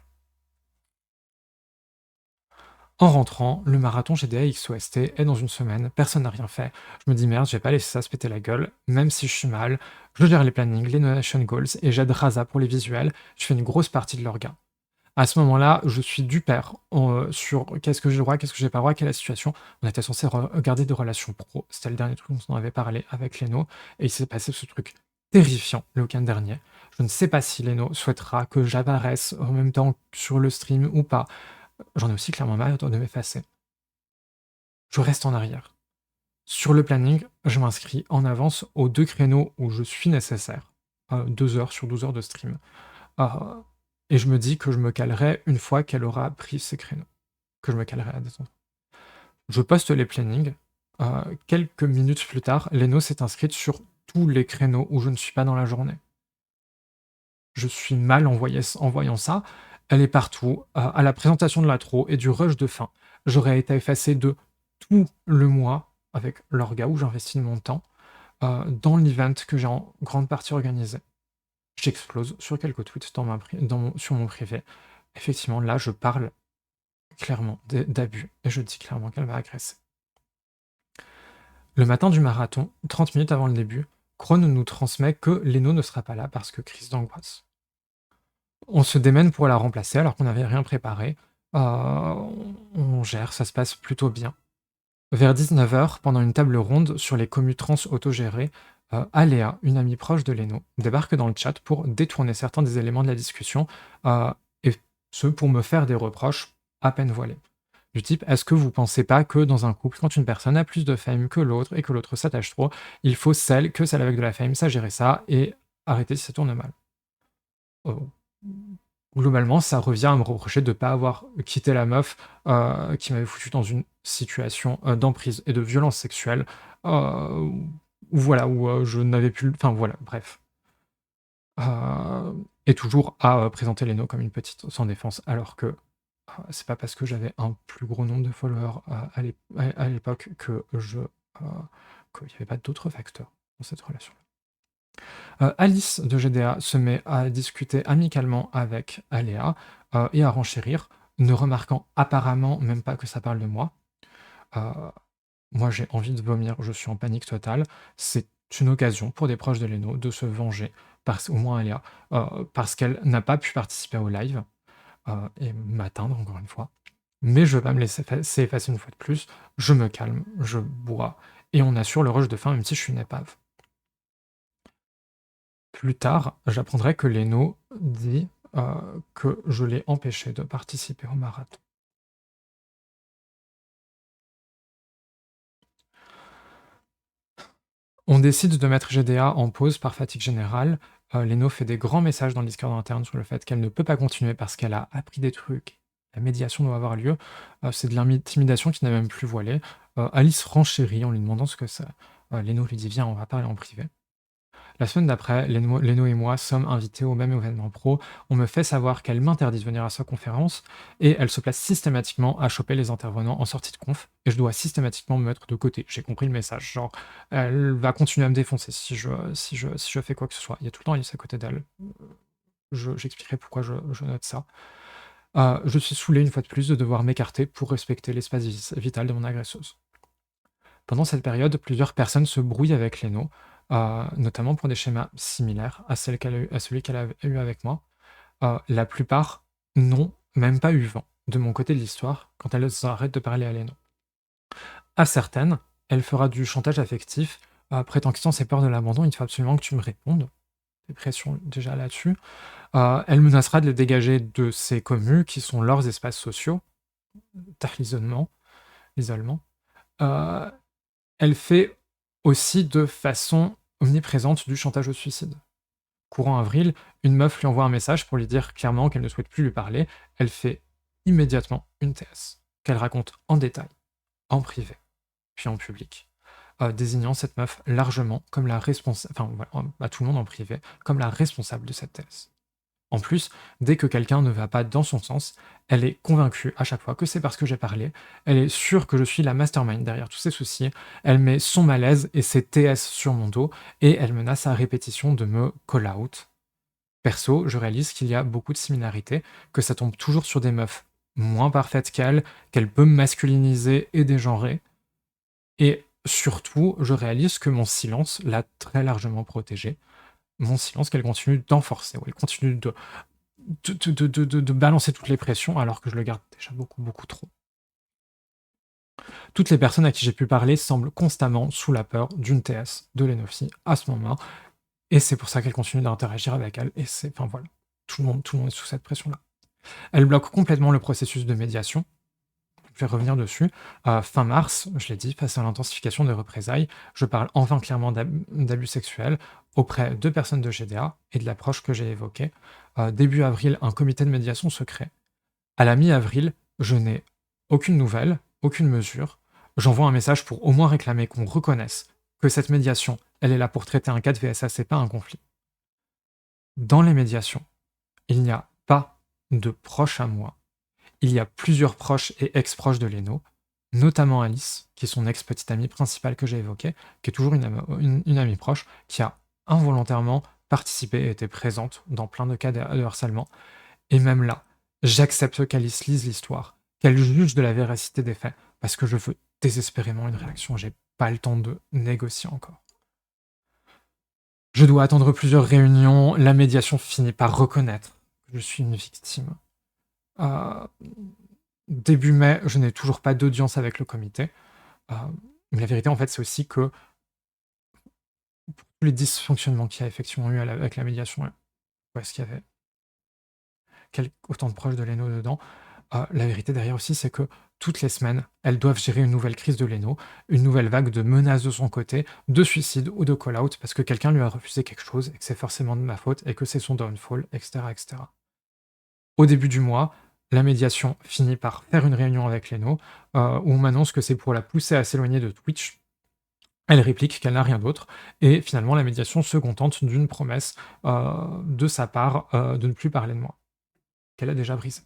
En rentrant, le marathon GDA XOST est dans 1 semaine, personne n'a rien fait. Je me dis merde, j'ai pas laissé ça se péter la gueule, même si je suis mal. Je gère les plannings, les donation goals et j'aide Raza pour les visuels. Je fais une grosse partie de l'orga. À ce moment-là, je suis du père sur qu'est-ce que j'ai le droit, qu'est-ce que j'ai pas le droit, quelle est la situation. On était censé regarder des relations pro. C'était le dernier truc dont on avait parlé avec Leno. Et il s'est passé ce truc terrifiant le week-end dernier. Je ne sais pas si Leno souhaitera que j'apparaisse en même temps sur le stream ou pas. J'en ai aussi clairement marre de m'effacer. Je reste en arrière. Sur le planning, je m'inscris en avance aux 2 créneaux où je suis nécessaire. 2 heures sur 12 heures de stream. Et je me dis que je me calerai une fois qu'elle aura pris ses créneaux. Que je me calerai à des endroits. Je poste les plannings. Quelques minutes plus tard, Leno s'est inscrite sur tous les créneaux où je ne suis pas dans la journée. Je suis mal en voyant ça. Elle est partout. À la présentation de l'intro et du rush de fin, j'aurais été effacé de tout le mois avec l'orga où j'investis de mon temps dans l'event que j'ai en grande partie organisé. J'explose sur quelques tweets sur mon privé. Effectivement, là, je parle clairement d'abus et je dis clairement qu'elle m'a agressé. Le matin du marathon, 30 minutes avant le début, Krone nous transmet que Leno ne sera pas là parce que crise d'angoisse. On se démène pour la remplacer alors qu'on n'avait rien préparé. On gère, ça se passe plutôt bien. Vers 19h, pendant une table ronde sur les commus trans autogérées, Aléa, une amie proche de Leno, débarque dans le chat pour détourner certains des éléments de la discussion, et ce pour me faire des reproches à peine voilés. Du type, est-ce que vous pensez pas que dans un couple, quand une personne a plus de fame que l'autre et que l'autre s'attache trop, il faut celle avec de la fame, ça gérer ça et arrêter si ça tourne mal. Globalement, ça revient à me reprocher de ne pas avoir quitté la meuf qui m'avait foutu dans une situation d'emprise et de violence sexuelle, où je n'avais plus... Enfin voilà, bref. et toujours à présenter Leno comme une petite sans défense, alors que c'est pas parce que j'avais un plus gros nombre de followers à l'époque que qu'il n'y avait pas d'autres facteurs dans cette relation. Alice de GDA se met à discuter amicalement avec Aléa et à renchérir, ne remarquant apparemment même pas que ça parle de moi. Euh, Moi, j'ai envie de vomir, je suis en panique totale. C'est une occasion pour des proches de Leno de se venger, au moins Aléa, parce qu'elle n'a pas pu participer au live et m'atteindre encore une fois. Mais je ne veux pas me laisser effacer une fois de plus. Je me calme, je bois, et on assure le rush de fin, même si je suis une épave. Plus tard, j'apprendrai que Leno dit que je l'ai empêché de participer au marathon. On décide de mettre GDA en pause par fatigue générale. Leno fait des grands messages dans le Discord interne sur le fait qu'elle ne peut pas continuer parce qu'elle a appris des trucs. La médiation doit avoir lieu. C'est de l'intimidation qui n'est même plus voilée. Alice renchérit en lui demandant ce que c'est. Leno lui dit viens, on va parler en privé. La semaine d'après, Leno et moi sommes invités au même événement pro. On me fait savoir qu'elle m'interdit de venir à sa conférence et elle se place systématiquement à choper les intervenants en sortie de conf et je dois systématiquement me mettre de côté. J'ai compris le message. Genre, elle va continuer à me défoncer si je fais quoi que ce soit. Il y a tout le temps Alice à côté d'elle. J'expliquerai pourquoi je note ça. Je suis saoulé une fois de plus de devoir m'écarter pour respecter l'espace vital de mon agresseuse. Pendant cette période, plusieurs personnes se brouillent avec Leno, notamment pour des schémas similaires à celui qu'elle a eu avec moi. La plupart n'ont même pas eu vent de mon côté de l'histoire quand elles arrêtent de parler à Leno. À certaines, elle fera du chantage affectif, prétextant ses peurs de l'abandon, il faut absolument que tu me répondes. Des pressions déjà là-dessus. Elle menacera de les dégager de ces communes qui sont leurs espaces sociaux, l'isolement. Elle fait aussi de façon omniprésente du chantage au suicide. Courant avril, une meuf lui envoie un message pour lui dire clairement qu'elle ne souhaite plus lui parler. Elle fait immédiatement une TS, qu'elle raconte en détail, en privé, puis en public, désignant cette meuf largement comme la responsable, enfin voilà, à tout le monde en privé, comme la responsable de cette TS. En plus, dès que quelqu'un ne va pas dans son sens, elle est convaincue à chaque fois que c'est parce que j'ai parlé, elle est sûre que je suis la mastermind derrière tous ses soucis, elle met son malaise et ses TS sur mon dos, et elle menace à répétition de me call out. Perso, je réalise qu'il y a beaucoup de similarités, que ça tombe toujours sur des meufs moins parfaites qu'elle peut me masculiniser et dégenrer, et surtout, je réalise que mon silence l'a très largement protégée, mon silence qu'elle continue d'enforcer, où elle continue de balancer toutes les pressions alors que je le garde déjà beaucoup, beaucoup trop. Toutes les personnes à qui j'ai pu parler semblent constamment sous la peur d'une TS de Lenofi à ce moment, et c'est pour ça qu'elle continue d'interagir avec elle, et c'est, enfin voilà, tout le monde est sous cette pression-là. Elle bloque complètement le processus de médiation. Je vais revenir dessus. Fin mars, je l'ai dit, face à l'intensification des représailles, je parle enfin clairement d'abus sexuels auprès de personnes de GDA et de l'approche que j'ai évoquée. Début avril, un comité de médiation se crée. À la mi-avril, je n'ai aucune nouvelle, aucune mesure. J'envoie un message pour au moins réclamer qu'on reconnaisse que cette médiation, elle est là pour traiter un cas de VSA, c'est pas un conflit. Dans les médiations, il n'y a pas de proches à moi. Il y a plusieurs proches et ex-proches de Leno, notamment Alice, qui est son ex-petite amie principale que j'ai évoquée, qui est toujours une amie proche, qui a involontairement participé et été présente dans plein de cas de harcèlement. Et même là, j'accepte qu'Alice lise l'histoire, qu'elle juge de la véracité des faits, parce que je veux désespérément une réaction, j'ai pas le temps de négocier encore. Je dois attendre plusieurs réunions, la médiation finit par reconnaître que je suis une victime. Début mai, je n'ai toujours pas d'audience avec le comité. Mais la vérité, en fait, c'est aussi que pour tous les dysfonctionnements qu'il y a effectivement eu avec la médiation, est-ce qu'il y avait autant de proches de Leno dedans, la vérité derrière aussi, c'est que toutes les semaines, elles doivent gérer une nouvelle crise de Leno, une nouvelle vague de menaces de son côté, de suicide ou de call-out, parce que quelqu'un lui a refusé quelque chose, et que c'est forcément de ma faute, et que c'est son downfall, etc., etc. Au début du mois, la médiation finit par faire une réunion avec Leno, où on m'annonce que c'est pour la pousser à s'éloigner de Twitch, Elle réplique qu'elle n'a rien d'autre et finalement la médiation se contente d'une promesse, de sa part, de ne plus parler de moi, qu'elle a déjà brisée.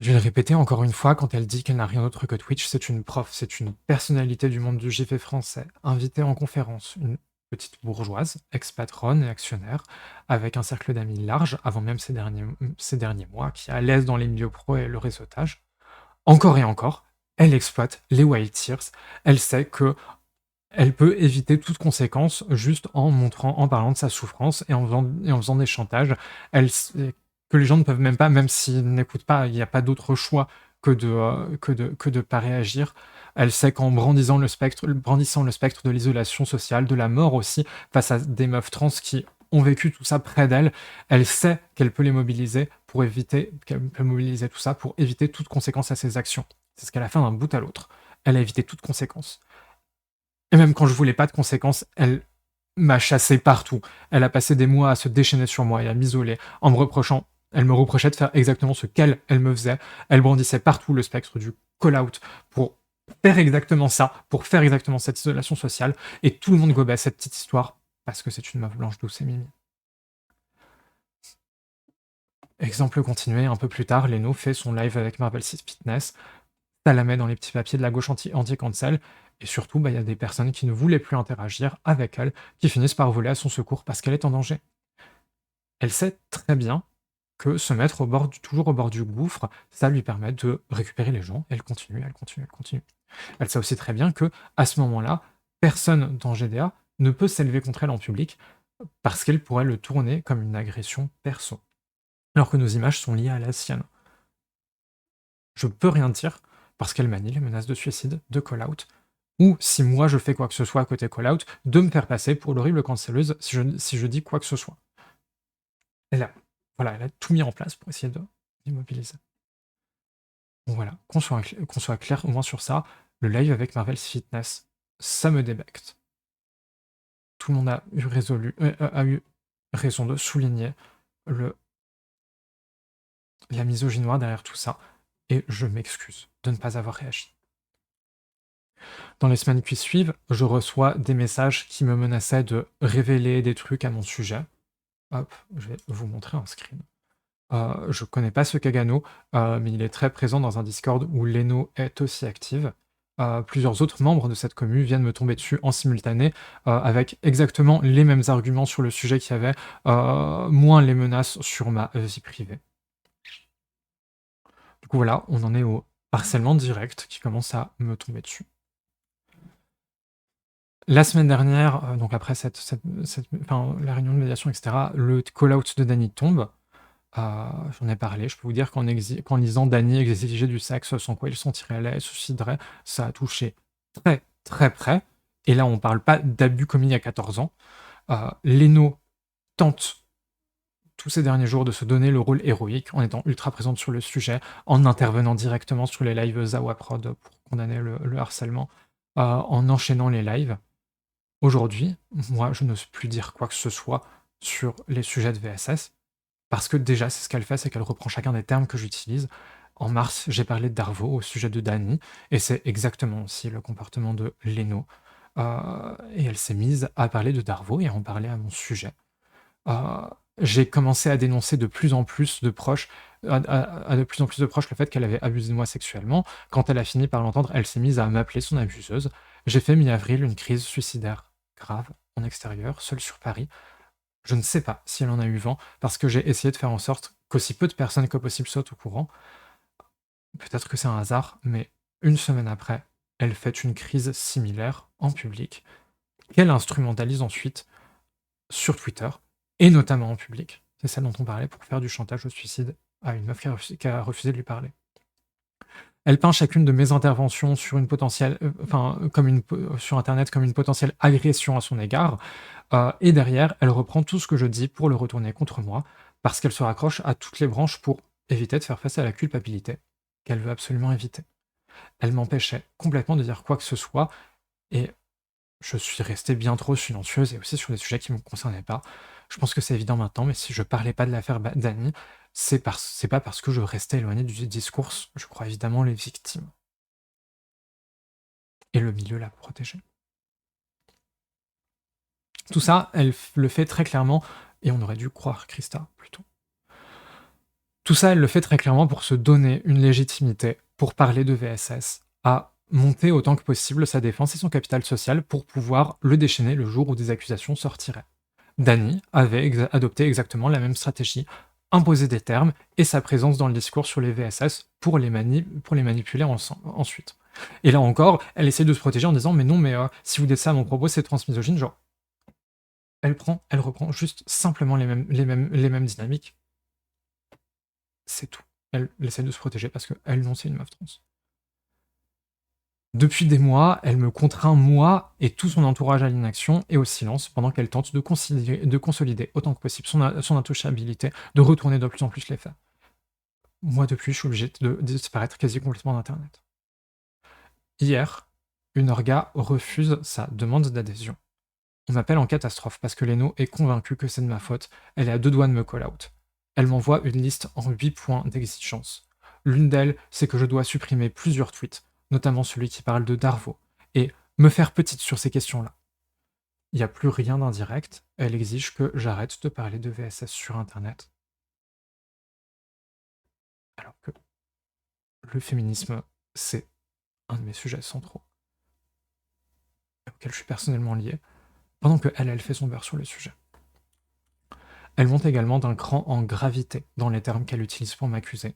Je vais le répéter encore une fois, quand elle dit qu'elle n'a rien d'autre que Twitch, c'est une prof, c'est une personnalité du monde du JV français, invitée en conférence, une petite bourgeoise, ex-patronne et actionnaire, avec un cercle d'amis large, avant même ces derniers mois, qui est à l'aise dans les milieux pro et le réseautage. Encore et encore, elle exploite les wild tears, elle sait que elle peut éviter toute conséquence juste en montrant, en parlant de sa souffrance et en faisant des chantages. Elle sait que les gens ne peuvent même pas, même s'ils n'écoutent pas, il n'y a pas d'autre choix que de pas réagir. Elle sait qu'en brandissant le spectre de l'isolation sociale, de la mort aussi, face à des meufs trans qui ont vécu tout ça près d'elle, elle sait qu'elle peut les mobiliser qu'elle peut mobiliser tout ça pour éviter toute conséquence à ses actions. C'est ce qu'elle a fait d'un bout à l'autre. Elle a évité toute conséquence. Et même quand je voulais pas de conséquences, elle m'a chassé partout. Elle a passé des mois à se déchaîner sur moi et à m'isoler en me reprochant. Elle me reprochait de faire exactement ce qu'elle me faisait. Elle brandissait partout le spectre du call-out pour faire exactement ça, pour faire exactement cette isolation sociale. Et tout le monde gobait cette petite histoire parce que c'est une meuf blanche douce et mimi. Exemple continué, un peu plus tard, Leno fait son live avec Marvel Fitness. Ça la met dans les petits papiers de la gauche anti-cancel. Et surtout, bah, il y a des personnes qui ne voulaient plus interagir avec elle, qui finissent par voler à son secours parce qu'elle est en danger. Elle sait très bien que se mettre toujours au bord du gouffre, ça lui permet de récupérer les gens. Elle continue, elle continue, elle continue. Elle sait aussi très bien que à ce moment-là, personne dans GDA ne peut s'élever contre elle en public parce qu'elle pourrait le tourner comme une agression perso. Alors que nos images sont liées à la sienne. Je peux rien dire parce qu'elle manie les menaces de suicide, de call-out, ou si moi je fais quoi que ce soit à côté call-out, de me faire passer pour l'horrible cancelleuse si je dis quoi que ce soit. Elle a, voilà, elle a tout mis en place pour essayer de m'immobiliser. Bon voilà, qu'on soit clair au moins sur ça, le live avec Marvel Fitness, ça me débecte. Tout le monde a eu raison de souligner la misogynie derrière tout ça, et je m'excuse de ne pas avoir réagi. Dans les semaines qui suivent, je reçois des messages qui me menaçaient de révéler des trucs à mon sujet. Hop, je vais vous montrer un screen. Je connais pas ce Kagano, mais il est très présent dans un Discord où Leno est aussi active. Plusieurs autres membres de cette commu viennent me tomber dessus en simultané, avec exactement les mêmes arguments sur le sujet qu'il y avait, moins les menaces sur ma vie privée. Du coup voilà, on en est au harcèlement direct qui commence à me tomber dessus. La semaine dernière, donc après la réunion de médiation, etc., le call-out de Dany tombe. J'en ai parlé, je peux vous dire qu'en lisant Dany exiger du sexe sans quoi il se sentirait laid, se suiciderait, ça a touché très, très près. Et là, on parle pas d'abus commis il y a 14 ans. Leno tente tous ces derniers jours de se donner le rôle héroïque en étant ultra présente sur le sujet, en intervenant directement sur les lives Zawaprod pour condamner le harcèlement, en enchaînant les lives. Aujourd'hui, moi, je n'ose plus dire quoi que ce soit sur les sujets de VSS, parce que déjà, c'est ce qu'elle fait, c'est qu'elle reprend chacun des termes que j'utilise. En mars, j'ai parlé de Darvo au sujet de Dany, et c'est exactement aussi le comportement de Leno. Et elle s'est mise à parler de Darvo et à en parler à mon sujet. J'ai commencé à dénoncer de plus en plus de proches, à de plus en plus de proches le fait qu'elle avait abusé de moi sexuellement. Quand elle a fini par l'entendre, elle s'est mise à m'appeler son abuseuse. J'ai fait mi-avril une crise suicidaire grave en extérieur, seule sur Paris. Je ne sais pas si elle en a eu vent, parce que j'ai essayé de faire en sorte qu'aussi peu de personnes que possible soient au courant. Peut-être que c'est un hasard, mais une semaine après, elle fait une crise similaire en public, qu'elle instrumentalise ensuite sur Twitter, et notamment en public. C'est celle dont on parlait pour faire du chantage au suicide à une meuf qui a refusé de lui parler. Elle peint chacune de mes interventions sur une potentielle, sur Internet comme une potentielle agression à son égard, et derrière, elle reprend tout ce que je dis pour le retourner contre moi, parce qu'elle se raccroche à toutes les branches pour éviter de faire face à la culpabilité qu'elle veut absolument éviter. Elle m'empêchait complètement de dire quoi que ce soit, et je suis resté bien trop silencieuse, et aussi sur des sujets qui ne me concernaient pas. Je pense que c'est évident maintenant, mais si je parlais pas de l'affaire Dany, c'est pas parce que je restais éloigné du discours, je crois évidemment les victimes. et le milieu l'a protégée. Tout ça, elle le fait très clairement, et on aurait dû croire Krista plutôt. Tout ça, elle le fait très clairement pour se donner une légitimité, pour parler de VSS, à monter autant que possible sa défense et son capital social pour pouvoir le déchaîner le jour où des accusations sortiraient. Dany avait adopté exactement la même stratégie, imposer des termes et sa présence dans le discours sur les VSS pour les manipuler ensuite. Et là encore, elle essaie de se protéger en disant « mais non, mais si vous dites ça à mon propos, c'est transmisogyne », genre, elle reprend juste simplement les mêmes dynamiques, c'est tout. Elle essaie de se protéger parce qu'elle, non, c'est une meuf trans. Depuis des mois, elle me contraint, moi et tout son entourage, à l'inaction et au silence pendant qu'elle tente de consolider autant que possible son intouchabilité, de retourner de plus en plus les faits. Moi, depuis, je suis obligé de disparaître quasi complètement d'Internet. Hier, une orga refuse sa demande d'adhésion. On m'appelle en catastrophe parce que Leno est convaincue que c'est de ma faute. Elle est à 2 doigts de me call out. Elle m'envoie une liste en 8 points d'exigence. L'une d'elles, c'est que je dois supprimer plusieurs tweets, notamment celui qui parle de Darvo, et me faire petite sur ces questions-là. Il n'y a plus rien d'indirect, elle exige que j'arrête de parler de VSS sur Internet. Alors que le féminisme, c'est un de mes sujets centraux, auquel je suis personnellement lié, pendant que elle fait son beurre sur le sujet. Elle monte également d'un cran en gravité dans les termes qu'elle utilise pour m'accuser.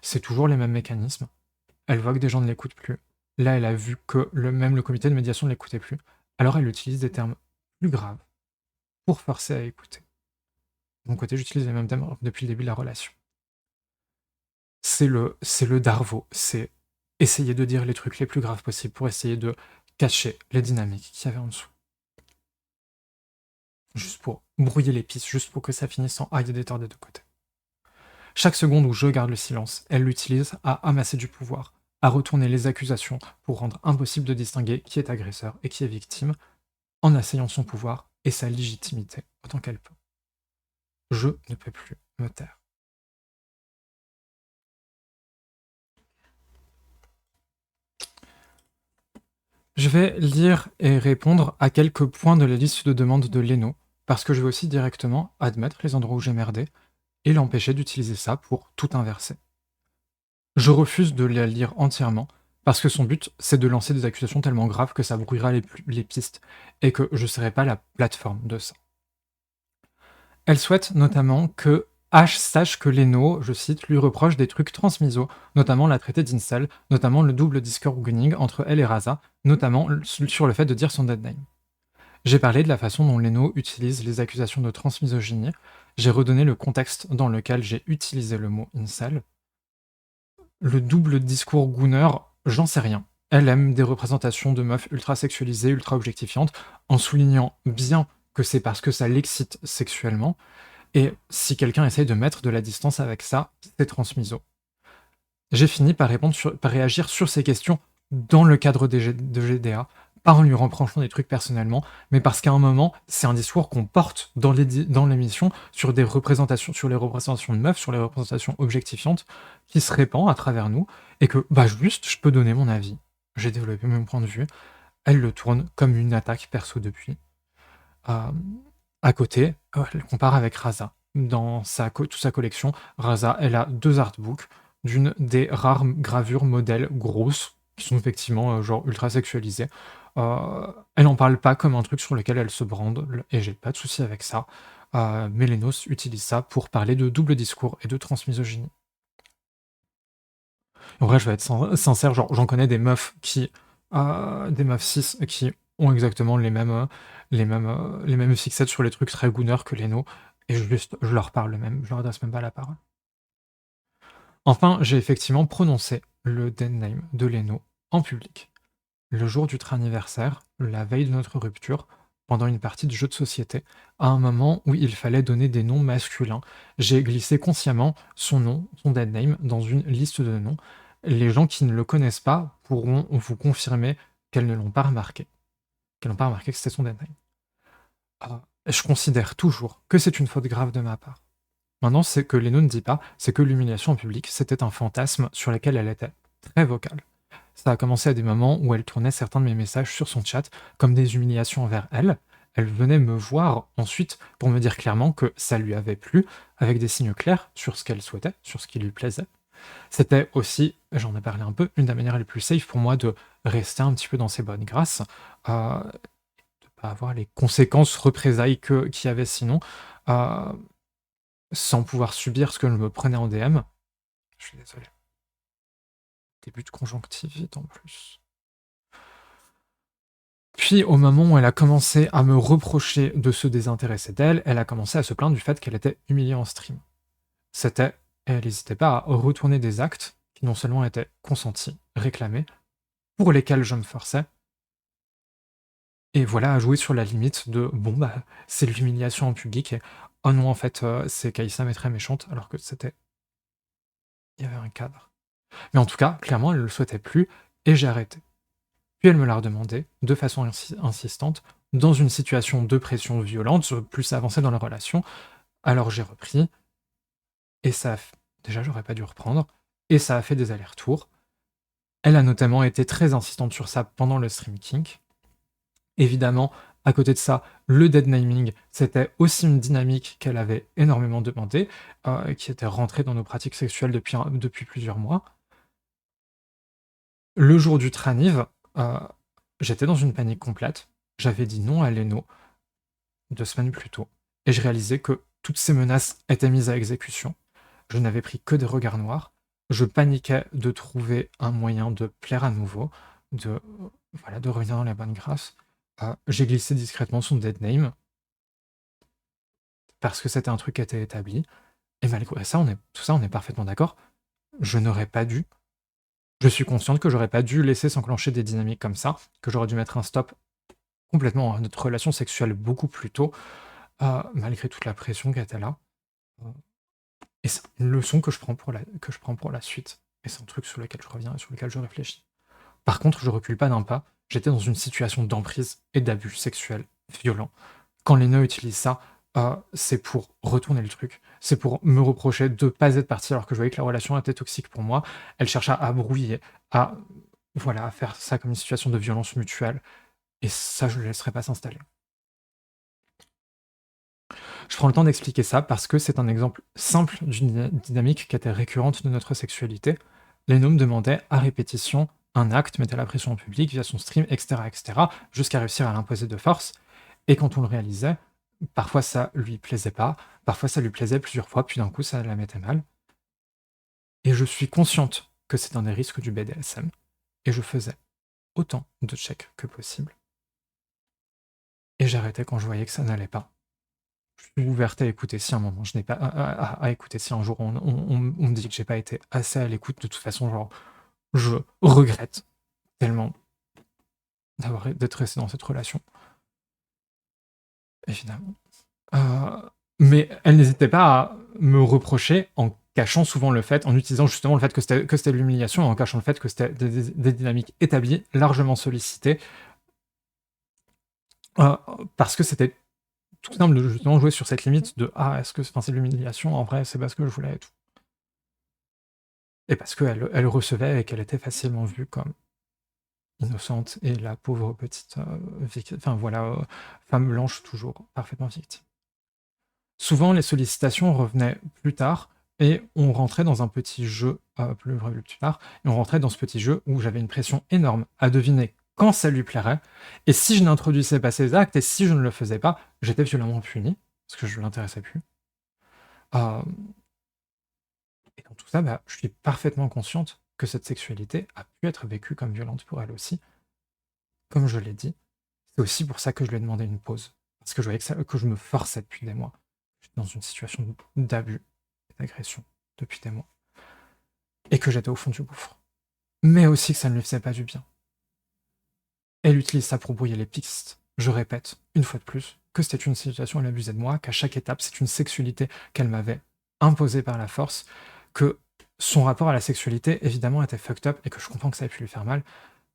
C'est toujours les mêmes mécanismes. Elle voit que des gens ne l'écoutent plus. Là, elle a vu que même le comité de médiation ne l'écoutait plus. Alors elle utilise des termes plus graves pour forcer à écouter. De mon côté, j'utilise les mêmes termes depuis le début de la relation. C'est le Darvo. C'est essayer de dire les trucs les plus graves possibles pour essayer de cacher les dynamiques qu'il y avait en dessous. Juste pour brouiller les pistes, juste pour que ça finisse en « ah, il y a des torts des deux côtés ». Chaque seconde où je garde le silence, elle l'utilise à amasser du pouvoir, à retourner les accusations pour rendre impossible de distinguer qui est agresseur et qui est victime, en asseyant son pouvoir et sa légitimité autant qu'elle peut. Je ne peux plus me taire. Je vais lire et répondre à quelques points de la liste de demandes de Leno, parce que je vais aussi directement admettre les endroits où j'ai merdé et l'empêcher d'utiliser ça pour tout inverser. Je refuse de la lire entièrement, parce que son but, c'est de lancer des accusations tellement graves que ça brouillera les pistes, et que je ne serai pas la plateforme de ça. Elle souhaite notamment que H sache que Leno, je cite, lui reproche des trucs transmiso, notamment la traité d'incel, notamment le double discourse entre elle et Raza, notamment sur le fait de dire son dead name. J'ai parlé de la façon dont Leno utilise les accusations de transmisogynie, j'ai redonné le contexte dans lequel j'ai utilisé le mot incel. Le double discours Gunner, j'en sais rien. Elle aime des représentations de meufs ultra sexualisées, ultra objectifiantes, en soulignant bien que c'est parce que ça l'excite sexuellement, et si quelqu'un essaye de mettre de la distance avec ça, c'est transmiso. J'ai fini par réagir sur ces questions dans le cadre de GDA, pas en lui reprochant des trucs personnellement, mais parce qu'à un moment, c'est un discours qu'on porte dans l'émission sur les représentations de meufs, sur les représentations objectifiantes, qui se répand à travers nous, et que, juste, je peux donner mon avis. J'ai développé mon point de vue. Elle le tourne comme une attaque perso depuis. À côté, elle compare avec Raza. Dans toute sa collection, Raza, elle a 2 artbooks d'une des rares gravures modèles grosses, qui sont effectivement genre ultra sexualisées. Elle n'en parle pas comme un truc sur lequel elle se brande, et j'ai pas de souci avec ça. Mélénos utilise ça pour parler de double discours et de transmisogynie. En vrai, je vais être sincère, genre j'en connais des meufs cis qui ont exactement les mêmes fixettes sur les trucs très Gunner que Leno, et je leur parle même, je leur adresse même pas la parole. Enfin, j'ai effectivement prononcé le dead name de Leno en public. Le jour du train anniversaire, la veille de notre rupture, pendant une partie de jeu de société, à un moment où il fallait donner des noms masculins, j'ai glissé consciemment son nom, son dead name, dans une liste de noms. Les gens qui ne le connaissent pas pourront vous confirmer qu'elles ne l'ont pas remarqué. Qu'elles n'ont pas remarqué que c'était son dead name. Je considère toujours que c'est une faute grave de ma part. Maintenant, ce que Leno ne dit pas, c'est que l'humiliation en public, c'était un fantasme sur lequel elle était très vocale. Ça a commencé à des moments où elle tournait certains de mes messages sur son chat comme des humiliations envers elle. Elle venait me voir ensuite pour me dire clairement que ça lui avait plu, avec des signes clairs sur ce qu'elle souhaitait, sur ce qui lui plaisait. C'était aussi, j'en ai parlé un peu, une des manières les plus safe pour moi de rester un petit peu dans ses bonnes grâces, de pas avoir les conséquences, représailles qu'il y avait sinon, heu, sans pouvoir subir ce que je me prenais en DM. Je suis désolé. Début de conjonctivite en plus. Puis au moment où elle a commencé à me reprocher de se désintéresser d'elle, elle a commencé à se plaindre du fait qu'elle était humiliée en stream. Elle hésitait pas à retourner des actes qui non seulement étaient consentis, réclamés, pour lesquels je me forçais, et voilà, à jouer sur la limite de bon bah c'est de l'humiliation en public et oh non en fait c'est Kaïssa est très méchante alors que il y avait un cadre. Mais en tout cas, clairement elle le souhaitait plus et j'ai arrêté. Puis elle me l'a redemandé, de façon insistante, dans une situation de pression violente, plus avancée dans la relation. Alors j'ai repris, et déjà j'aurais pas dû reprendre, et ça a fait des allers-retours. Elle a notamment été très insistante sur ça pendant le Stream Kink. Évidemment, à côté de ça, le dead naming, c'était aussi une dynamique qu'elle avait énormément demandé, qui était rentrée dans nos pratiques sexuelles depuis plusieurs mois. Le jour du Traniv, j'étais dans une panique complète. J'avais dit non à Leno 2 semaines plus tôt, et je réalisais que toutes ces menaces étaient mises à exécution. Je n'avais pris que des regards noirs. Je paniquais de trouver un moyen de plaire à nouveau, de, voilà, de revenir dans les bonnes grâces. J'ai glissé discrètement son dead name, parce que c'était un truc qui était établi, et malgré ça, tout ça, on est parfaitement d'accord. Je n'aurais pas dû. Je suis consciente que j'aurais pas dû laisser s'enclencher des dynamiques comme ça, que j'aurais dû mettre un stop complètement à notre relation sexuelle beaucoup plus tôt, malgré toute la pression qui était là. Et c'est une leçon que je prends pour la suite. Et c'est un truc sur lequel je reviens et sur lequel je réfléchis. Par contre, je recule pas d'un pas. J'étais dans une situation d'emprise et d'abus sexuel violent. Quand les nœuds utilisent ça, c'est pour retourner le truc. C'est pour me reprocher de pas être partie alors que je voyais que la relation était toxique pour moi. Elle cherche à brouiller, voilà, à faire ça comme une situation de violence mutuelle. Et ça, je ne le laisserai pas s'installer. Je prends le temps d'expliquer ça parce que c'est un exemple simple d'une dynamique qui était récurrente de notre sexualité. Leno me demandait à répétition un acte, mettait la pression en public via son stream, etc., jusqu'à réussir à l'imposer de force. Et quand on le réalisait, parfois ça lui plaisait pas, parfois ça lui plaisait plusieurs fois, puis d'un coup ça la mettait mal. Et je suis consciente que c'est un des risques du BDSM, et je faisais autant de checks que possible. Et j'arrêtais quand je voyais que ça n'allait pas. Je suis ouverte à écouter si un moment je n'ai pas à écouter si un jour on me dit que j'ai pas été assez à l'écoute. De toute façon, genre, je regrette tellement d'être resté dans cette relation, évidemment. Mais elle n'hésitait pas à me reprocher en cachant souvent le fait, en utilisant justement le fait que c'était de l'humiliation, en cachant le fait que c'était des dynamiques établies, largement sollicitées, parce que c'était tout simple de justement jouer sur cette limite de est-ce que c'est de l'humiliation? En vrai, c'est pas ce que je voulais et tout. Et parce qu'elle recevait et qu'elle était facilement vue comme innocente et la pauvre petite femme blanche toujours parfaitement victime. Souvent, les sollicitations revenaient plus tard et on rentrait dans un petit jeu, plus tard, et on rentrait dans ce petit jeu où j'avais une pression énorme à deviner quand ça lui plairait, et si je n'introduisais pas ces actes et si je ne le faisais pas, j'étais violemment puni, parce que je ne l'intéressais plus. Et dans tout ça, je suis parfaitement consciente que cette sexualité a pu être vécue comme violente pour elle aussi. Comme je l'ai dit, c'est aussi pour ça que je lui ai demandé une pause. Parce que je voyais que je me forçais depuis des mois. J'étais dans une situation d'abus et d'agression depuis des mois. Et que j'étais au fond du gouffre. Mais aussi que ça ne lui faisait pas du bien. Elle utilise ça pour brouiller les pistes. Je répète, une fois de plus, que c'était une situation où elle abusait de moi, qu'à chaque étape, c'est une sexualité qu'elle m'avait imposée par la force, que son rapport à la sexualité, évidemment, était fucked up et que je comprends que ça ait pu lui faire mal,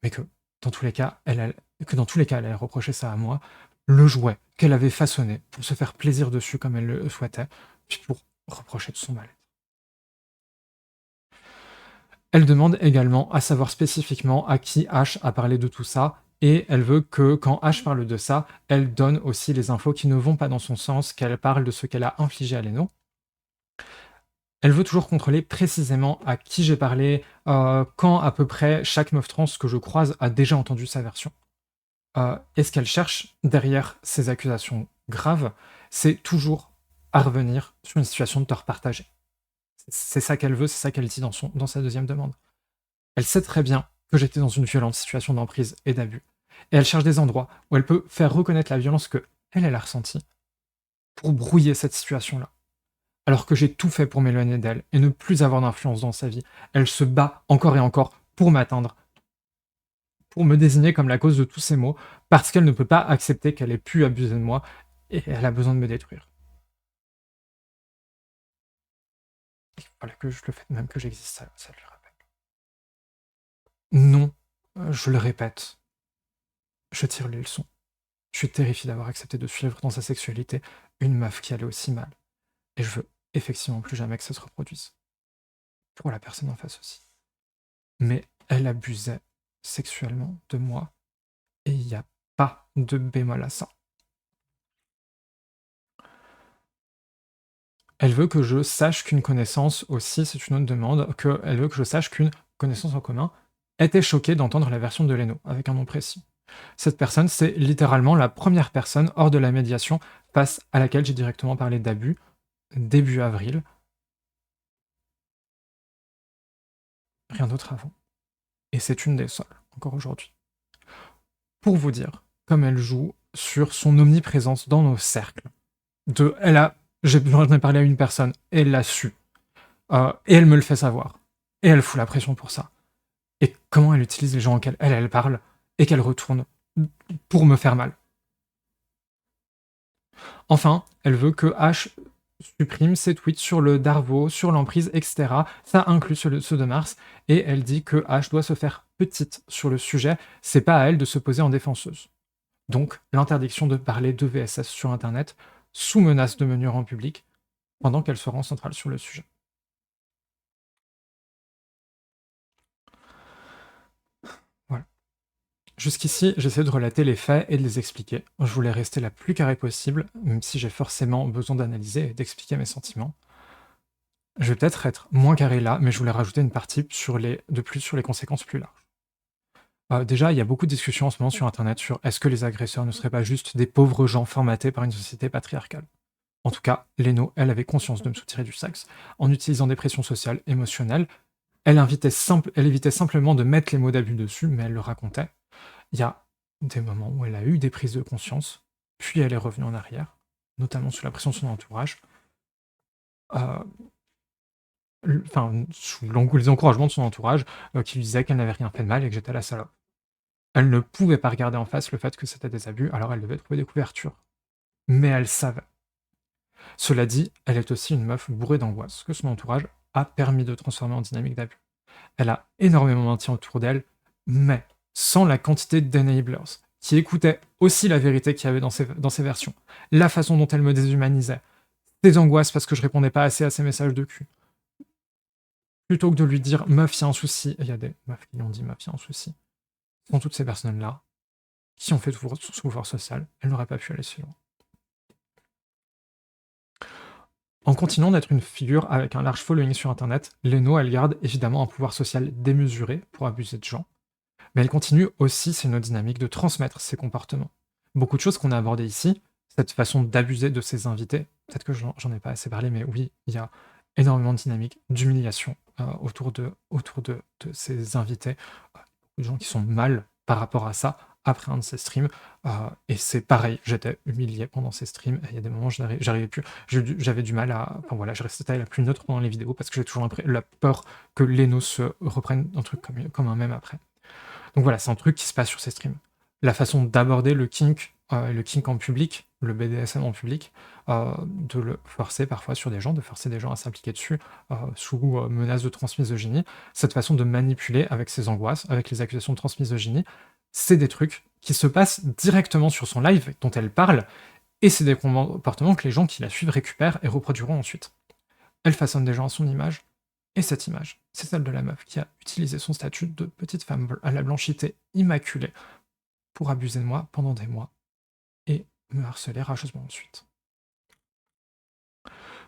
mais que dans tous les cas, elle allait reprocher ça à moi, le jouet qu'elle avait façonné pour se faire plaisir dessus comme elle le souhaitait, puis pour reprocher de son mal-être. Elle demande également à savoir spécifiquement à qui H a parlé de tout ça, et elle veut que quand H parle de ça, elle donne aussi les infos qui ne vont pas dans son sens, qu'elle parle de ce qu'elle a infligé à Leno. Elle veut toujours contrôler précisément à qui j'ai parlé, quand à peu près chaque meuf trans que je croise a déjà entendu sa version. Et ce qu'elle cherche derrière ces accusations graves, c'est toujours à revenir sur une situation de tort partagé. C'est ça qu'elle veut, c'est ça qu'elle dit dans sa deuxième demande. Elle sait très bien que j'étais dans une violente situation d'emprise et d'abus. Et elle cherche des endroits où elle peut faire reconnaître la violence que elle a ressentie pour brouiller cette situation-là. Alors que j'ai tout fait pour m'éloigner d'elle et ne plus avoir d'influence dans sa vie, elle se bat encore et encore pour m'atteindre, pour me désigner comme la cause de tous ces maux, parce qu'elle ne peut pas accepter qu'elle ait pu abuser de moi et elle a besoin de me détruire. Et voilà que je le fais, même que j'existe, ça le rappelle. Non, je le répète, je tire les leçons. Je suis terrifié d'avoir accepté de suivre dans sa sexualité une meuf qui allait aussi mal. Et je veux effectivement plus jamais que ça se reproduise. Pour la personne en face aussi. Mais elle abusait sexuellement de moi et il n'y a pas de bémol à ça. Elle veut que je sache qu'une connaissance aussi, c'est une autre demande, elle veut que je sache qu'une connaissance en commun était choquée d'entendre la version de Leno, avec un nom précis. Cette personne, c'est littéralement la première personne hors de la médiation face à laquelle j'ai directement parlé d'abus, début avril. Rien d'autre avant. Et c'est une des seules, encore aujourd'hui. Pour vous dire, comme elle joue sur son omniprésence dans nos cercles, j'en ai parlé à une personne, et elle l'a su, et elle me le fait savoir, et elle fout la pression pour ça. Et comment elle utilise les gens auxquels elle parle, et qu'elle retourne pour me faire mal. Enfin, elle veut que H supprime ses tweets sur le Darvo, sur l'emprise, etc. Ça inclut ceux de Mars, et elle dit que H doit se faire petite sur le sujet, c'est pas à elle de se poser en défenseuse. Donc, l'interdiction de parler de VSS sur Internet, sous menace de menure en public, pendant qu'elle se rend centrale sur le sujet. Voilà. Jusqu'ici, j'essaie de relater les faits et de les expliquer. Je voulais rester la plus carrée possible, même si j'ai forcément besoin d'analyser et d'expliquer mes sentiments. Je vais peut-être être moins carré là, mais je voulais rajouter une partie de plus sur les conséquences plus larges. Déjà, il y a beaucoup de discussions en ce moment sur Internet sur est-ce que les agresseurs ne seraient pas juste des pauvres gens formatés par une société patriarcale. En tout cas, Leno, elle avait conscience de me soutirer du sexe, en utilisant des pressions sociales, émotionnelles. Elle évitait simplement de mettre les mots d'abus dessus, mais elle le racontait. Il y a des moments où elle a eu des prises de conscience, puis elle est revenue en arrière, notamment sous la pression de son entourage. Sous les encouragements de son entourage, qui lui disaient qu'elle n'avait rien fait de mal et que j'étais la salope. Elle ne pouvait pas regarder en face le fait que c'était des abus, alors elle devait trouver des couvertures. Mais elle savait. Cela dit, elle est aussi une meuf bourrée d'angoisse, que son entourage a permis de transformer en dynamique d'abus. Elle a énormément menti autour d'elle, mais sans la quantité d'enablers, qui écoutaient aussi la vérité qu'il y avait dans ses versions, la façon dont elle me déshumanisait, des angoisses parce que je répondais pas assez à ses messages de cul. Plutôt que de lui dire « meuf, il y a un souci », il y a des meufs qui lui ont dit « meuf, il y a un souci », sont toutes ces personnes-là qui ont fait tout son pouvoir social, elle n'aurait pas pu aller si loin. En continuant d'être une figure avec un large following sur Internet, Leno, elle garde évidemment un pouvoir social démesuré pour abuser de gens, mais elle continue aussi ses dynamiques de transmettre ses comportements. Beaucoup de choses qu'on a abordées ici, cette façon d'abuser de ses invités, peut-être que j'en ai pas assez parlé, mais oui, il y a énormément de dynamiques d'humiliation autour de ces invités, de gens qui sont mal par rapport à ça après un de ces streams, et c'est pareil, j'étais humilié pendant ces streams, et il y a des moments j'arrivais plus, j'avais du mal à... Enfin voilà, je restais la plus neutre pendant les vidéos parce que j'ai toujours la peur que Leno se reprenne un truc comme un mème après. Donc voilà, c'est un truc qui se passe sur ces streams. La façon d'aborder le kink en public, le BDSM en public, de le forcer parfois sur des gens, de forcer des gens à s'impliquer dessus sous menace de transmisogynie, cette façon de manipuler avec ses angoisses, avec les accusations de transmisogynie, c'est des trucs qui se passent directement sur son live, dont elle parle, et c'est des comportements que les gens qui la suivent récupèrent et reproduiront ensuite. Elle façonne des gens à son image, Et cette image, c'est celle de la meuf qui a utilisé son statut de petite femme à la blanchité immaculée pour abuser de moi pendant des mois et me harceler rageusement ensuite.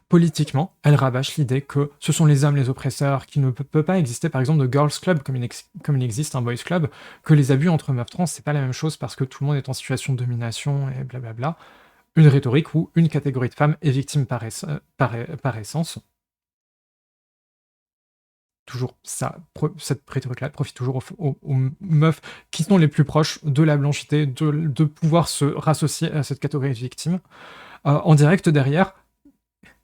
Politiquement, elle rabâche l'idée que ce sont les hommes les oppresseurs, qu'il ne peut pas exister par exemple de girls club comme il existe un boys club, que les abus entre meufs trans c'est pas la même chose parce que tout le monde est en situation de domination et blablabla. Une rhétorique où une catégorie de femmes est victime par essence. Toujours ça, cette rhétorique-là profite toujours aux meufs qui sont les plus proches de la blanchité, de pouvoir se rassocier à cette catégorie de victimes. En direct derrière,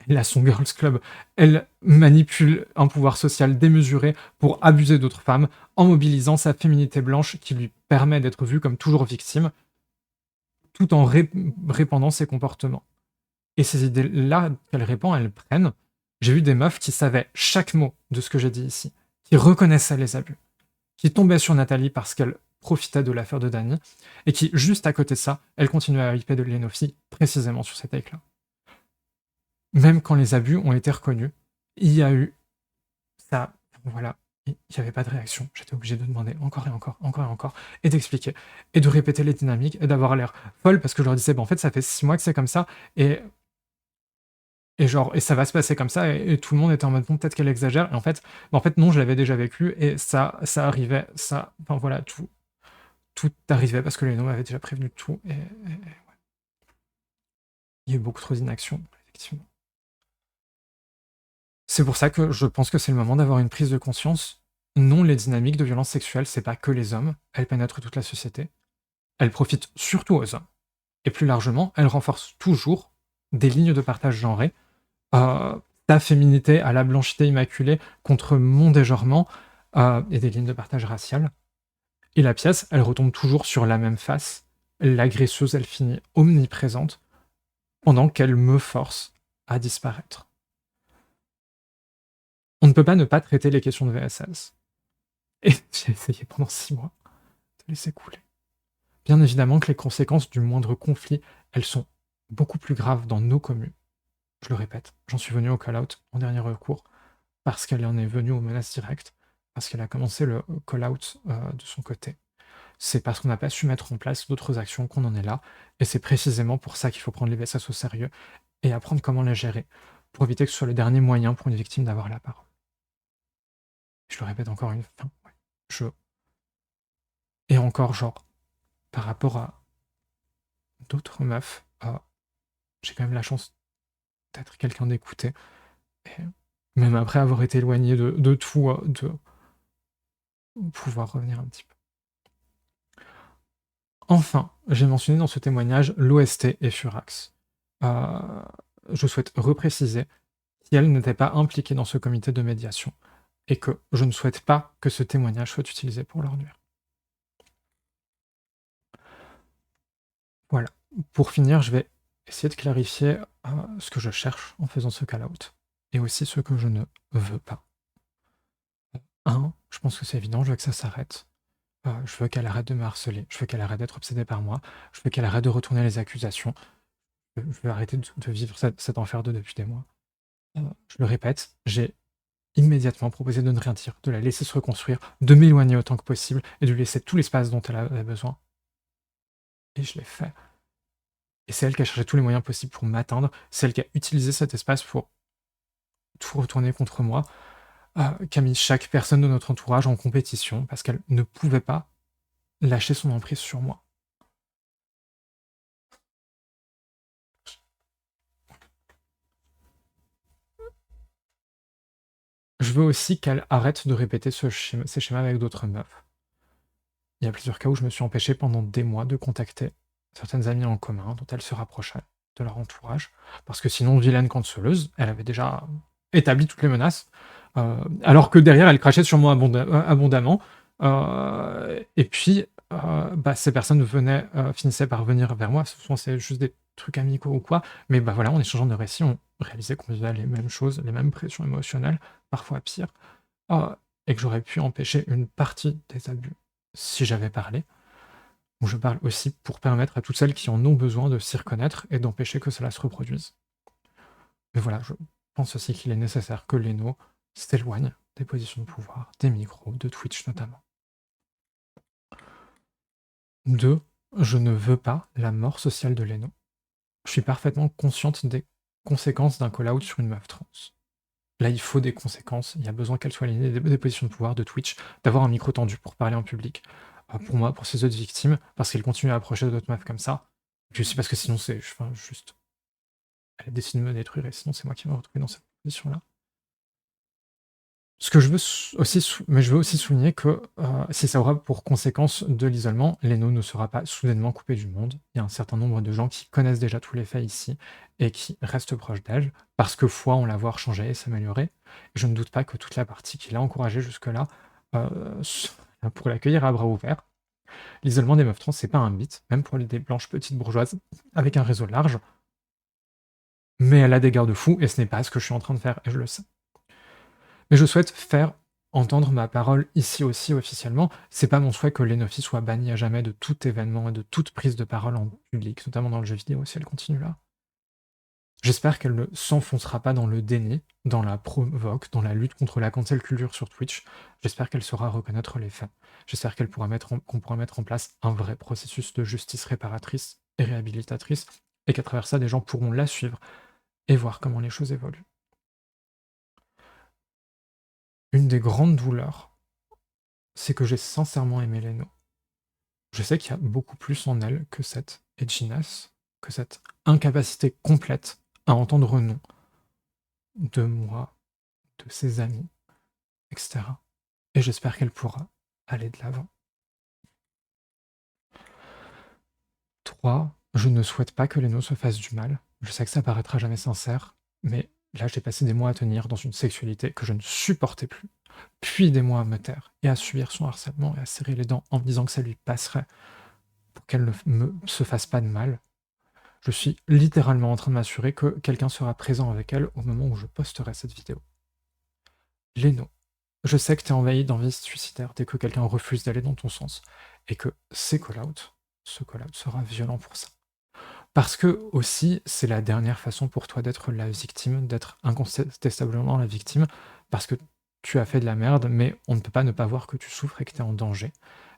elle a son Girls Club, elle manipule un pouvoir social démesuré pour abuser d'autres femmes en mobilisant sa féminité blanche qui lui permet d'être vue comme toujours victime, tout en répandant ses comportements. Et ces idées-là qu'elle répand, elles prennent. J'ai vu des meufs qui savaient chaque mot de ce que j'ai dit ici, qui reconnaissaient les abus, qui tombaient sur Nathalie parce qu'elle profitait de l'affaire de Dany, et qui, juste à côté de ça, elle continuait à hyper de Lénofi précisément sur ces takes-là. Même quand les abus ont été reconnus, il y a eu ça, voilà, il n'y avait pas de réaction. J'étais obligé de demander encore et encore, encore et encore, et d'expliquer, et de répéter les dynamiques, et d'avoir l'air folle, parce que je leur disais, en fait, ça fait 6 mois que c'est comme ça, et ça va se passer comme ça, et tout le monde était en mode, bon, peut-être qu'elle exagère, et en fait, non, je l'avais déjà vécu, et ça arrivait, enfin voilà, tout arrivait, parce que Léno m'avait déjà prévenu de tout, et ouais. Il y a eu beaucoup trop d'inaction, effectivement. C'est pour ça que je pense que c'est le moment d'avoir une prise de conscience. Non, les dynamiques de violence sexuelle, c'est pas que les hommes, elles pénètrent toute la société. Elles profitent surtout aux hommes. Et plus largement, elles renforcent toujours des lignes de partage genrées, ta féminité à la blanchité immaculée contre mon dégenrement, et des lignes de partage raciales. Et la pièce, elle retombe toujours sur la même face. L'agresseuse, elle finit omniprésente, pendant qu'elle me force à disparaître. On ne peut pas ne pas traiter les questions de VSS. Et j'ai essayé pendant 6 mois de laisser couler. Bien évidemment que les conséquences du moindre conflit, elles sont beaucoup plus graves dans nos communes. Je le répète, j'en suis venu au call-out en dernier recours, parce qu'elle en est venue aux menaces directes, parce qu'elle a commencé le call-out de son côté. C'est parce qu'on n'a pas su mettre en place d'autres actions qu'on en est là, et c'est précisément pour ça qu'il faut prendre les VSS au sérieux, et apprendre comment les gérer, pour éviter que ce soit le dernier moyen pour une victime d'avoir la parole. Je le répète encore une fois, Et encore, genre, par rapport à d'autres meufs, j'ai quand même la chance d'être quelqu'un d'écouté. Et même après avoir été éloigné de tout, de pouvoir revenir un petit peu. Enfin, j'ai mentionné dans ce témoignage l'OST et Furax. Je souhaite repréciser qu'elle n'était pas impliquée dans ce comité de médiation et que je ne souhaite pas que ce témoignage soit utilisé pour leur nuire. Voilà. Pour finir, je vais essayer de clarifier ce que je cherche en faisant ce call-out et aussi ce que je ne veux pas. Je pense que c'est évident, je veux que ça s'arrête. Je veux qu'elle arrête de me harceler, je veux qu'elle arrête d'être obsédée par moi, je veux qu'elle arrête de retourner les accusations, je veux arrêter de vivre cet enfer depuis des mois. Je le répète, j'ai immédiatement proposé de ne rien dire, de la laisser se reconstruire, de m'éloigner autant que possible et de lui laisser tout l'espace dont elle avait besoin. Et je l'ai fait. Et c'est elle qui a cherché tous les moyens possibles pour m'atteindre, c'est elle qui a utilisé cet espace pour tout retourner contre moi, qui a mis chaque personne de notre entourage en compétition parce qu'elle ne pouvait pas lâcher son emprise sur moi. Je veux aussi qu'elle arrête de répéter ces schémas avec d'autres meufs. Il y a plusieurs cas où je me suis empêché pendant des mois de contacter certaines amies en commun dont elle se rapprochait de leur entourage, parce que sinon, vilaine canceleuse, elle avait déjà établi toutes les menaces, alors que derrière, elle crachait sur moi abondamment. Et puis, ces personnes finissaient par venir vers moi. Souvent, c'est juste des trucs amicaux ou quoi. Mais voilà, en échangeant de récits, on réalisait qu'on vivait les mêmes choses, les mêmes pressions émotionnelles, parfois pire, et que j'aurais pu empêcher une partie des abus si j'avais parlé. Ou je parle aussi pour permettre à toutes celles qui en ont besoin de s'y reconnaître et d'empêcher que cela se reproduise. Mais voilà, je pense aussi qu'il est nécessaire que Léno s'éloigne des positions de pouvoir, des micros, de Twitch notamment. 2. Je ne veux pas la mort sociale de Leno. Je suis parfaitement consciente des conséquences d'un call-out sur une meuf trans. Là, il faut des conséquences, il y a besoin qu'elle soit alignée des positions de pouvoir de Twitch, d'avoir un micro tendu pour parler en public. Pour moi, pour ces autres victimes, parce qu'elles continuent à approcher d'autres meufs comme ça, puis aussi parce que sinon c'est juste... Elle décide de me détruire et sinon c'est moi qui vais me retrouver dans cette position-là. Ce que je veux je veux aussi souligner que si ça aura pour conséquence de l'isolement, Leno ne sera pas soudainement coupé du monde. Il y a un certain nombre de gens qui connaissent déjà tous les faits ici et qui restent proches d'elle parce que foi en la voir changer et s'améliorer. Je ne doute pas que toute la partie qui l'a encouragée jusque-là pour l'accueillir à bras ouverts. L'isolement des meufs trans, c'est pas un mythe, même pour des blanches petites bourgeoises avec un réseau large. Mais elle a des garde-fous et ce n'est pas ce que je suis en train de faire et je le sais. Mais je souhaite faire entendre ma parole ici aussi officiellement. C'est pas mon souhait que Lenofi soit bannie à jamais de tout événement et de toute prise de parole en public, notamment dans le jeu vidéo si elle continue là. J'espère qu'elle ne s'enfoncera pas dans le déni, dans la provoque, dans la lutte contre la cancel culture sur Twitch. J'espère qu'elle saura reconnaître les faits. J'espère qu'on pourra mettre en place un vrai processus de justice réparatrice et réhabilitatrice, et qu'à travers ça, des gens pourront la suivre et voir comment les choses évoluent. Une des grandes douleurs, c'est que j'ai sincèrement aimé Leno. Je sais qu'il y a beaucoup plus en elle que cette edginess, que cette incapacité complète à entendre non de moi, de ses amis, etc. Et j'espère qu'elle pourra aller de l'avant. 3. Je ne souhaite pas que Leno se fasse du mal. Je sais que ça paraîtra jamais sincère, mais là j'ai passé des mois à tenir dans une sexualité que je ne supportais plus, puis des mois à me taire et à subir son harcèlement et à serrer les dents en me disant que ça lui passerait pour qu'elle ne se fasse pas de mal. Je suis littéralement en train de m'assurer que quelqu'un sera présent avec elle au moment où je posterai cette vidéo. Leno, je sais que tu es envahi d'envie suicidaire dès que quelqu'un refuse d'aller dans ton sens, et que ce call-out sera violent pour ça. Parce que, aussi, c'est la dernière façon pour toi d'être la victime, d'être incontestablement la victime, parce que tu as fait de la merde, mais on ne peut pas ne pas voir que tu souffres et que tu es en danger,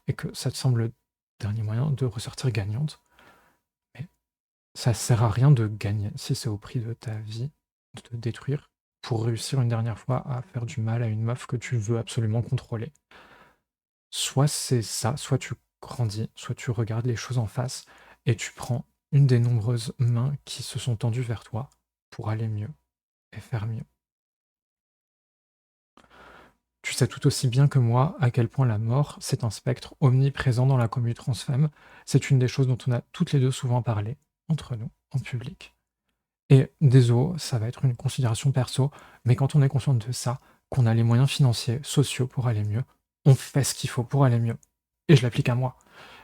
et que ça te semble le dernier moyen de ressortir gagnante. Mais ça sert à rien de gagner si c'est au prix de ta vie, de te détruire, pour réussir une dernière fois à faire du mal à une meuf que tu veux absolument contrôler. Soit c'est ça, soit tu grandis, soit tu regardes les choses en face et tu prends une des nombreuses mains qui se sont tendues vers toi pour aller mieux et faire mieux. Tu sais tout aussi bien que moi à quel point la mort, c'est un spectre omniprésent dans la communauté transfemme. C'est une des choses dont on a toutes les deux souvent parlé, entre nous, en public. Et désolé, ça va être une considération perso, mais quand on est conscient de ça, qu'on a les moyens financiers, sociaux pour aller mieux, on fait ce qu'il faut pour aller mieux. Et je l'applique à moi.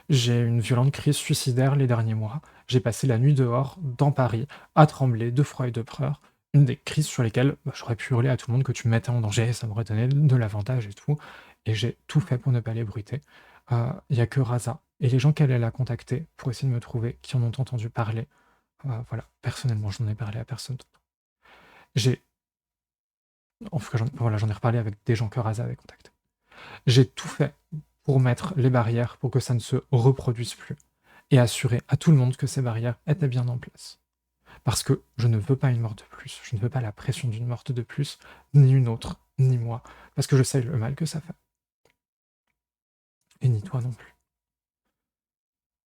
J'ai eu une violente crise suicidaire les derniers mois. J'ai passé la nuit dehors, dans Paris, à trembler de froid et de peur. Une des crises sur lesquelles j'aurais pu hurler à tout le monde que tu me mettais en danger, ça m'aurait donné de l'avantage et tout. Et j'ai tout fait pour ne pas l'ébruiter. Il n'y a que Raza et les gens qu'elle a contactés pour essayer de me trouver, qui en ont entendu parler. Voilà, personnellement, je n'en ai parlé à personne d'autre. En tout cas, j'en ai reparlé avec des gens que Raza avait contactés. J'ai tout fait pour mettre les barrières pour que ça ne se reproduise plus et assurer à tout le monde que ces barrières étaient bien en place. Parce que je ne veux pas une mort de plus, je ne veux pas la pression d'une morte de plus, ni une autre, ni moi, parce que je sais le mal que ça fait. Et ni toi non plus.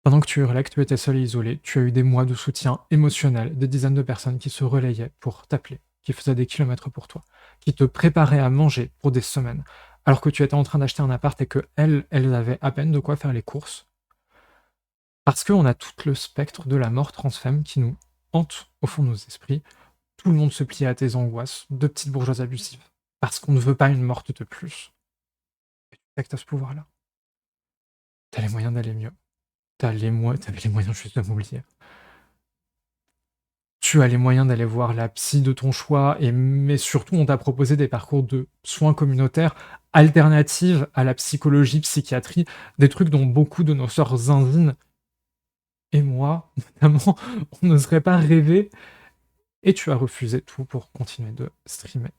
Pendant que tu hurlais, que tu étais seul et isolé, tu as eu des mois de soutien émotionnel, des dizaines de personnes qui se relayaient pour t'appeler, qui faisaient des kilomètres pour toi, qui te préparaient à manger pour des semaines, alors que tu étais en train d'acheter un appart et que elles avaient à peine de quoi faire les courses. Parce qu'on a tout le spectre de la mort transfemme qui nous hante au fond de nos esprits. Tout le monde se plie à tes angoisses de petites bourgeoises abusives. Parce qu'on ne veut pas une morte de plus. Et tu sais que t'as ce pouvoir-là. T'as les moyens d'aller mieux. T'avais les moyens juste de m'oublier. Tu as les moyens d'aller voir la psy de ton choix, mais surtout, on t'a proposé des parcours de soins communautaires alternatives à la psychologie, psychiatrie, des trucs dont beaucoup de nos sœurs zinzines et moi, notamment, on n'oserait pas rêver. Et tu as refusé tout pour continuer de streamer.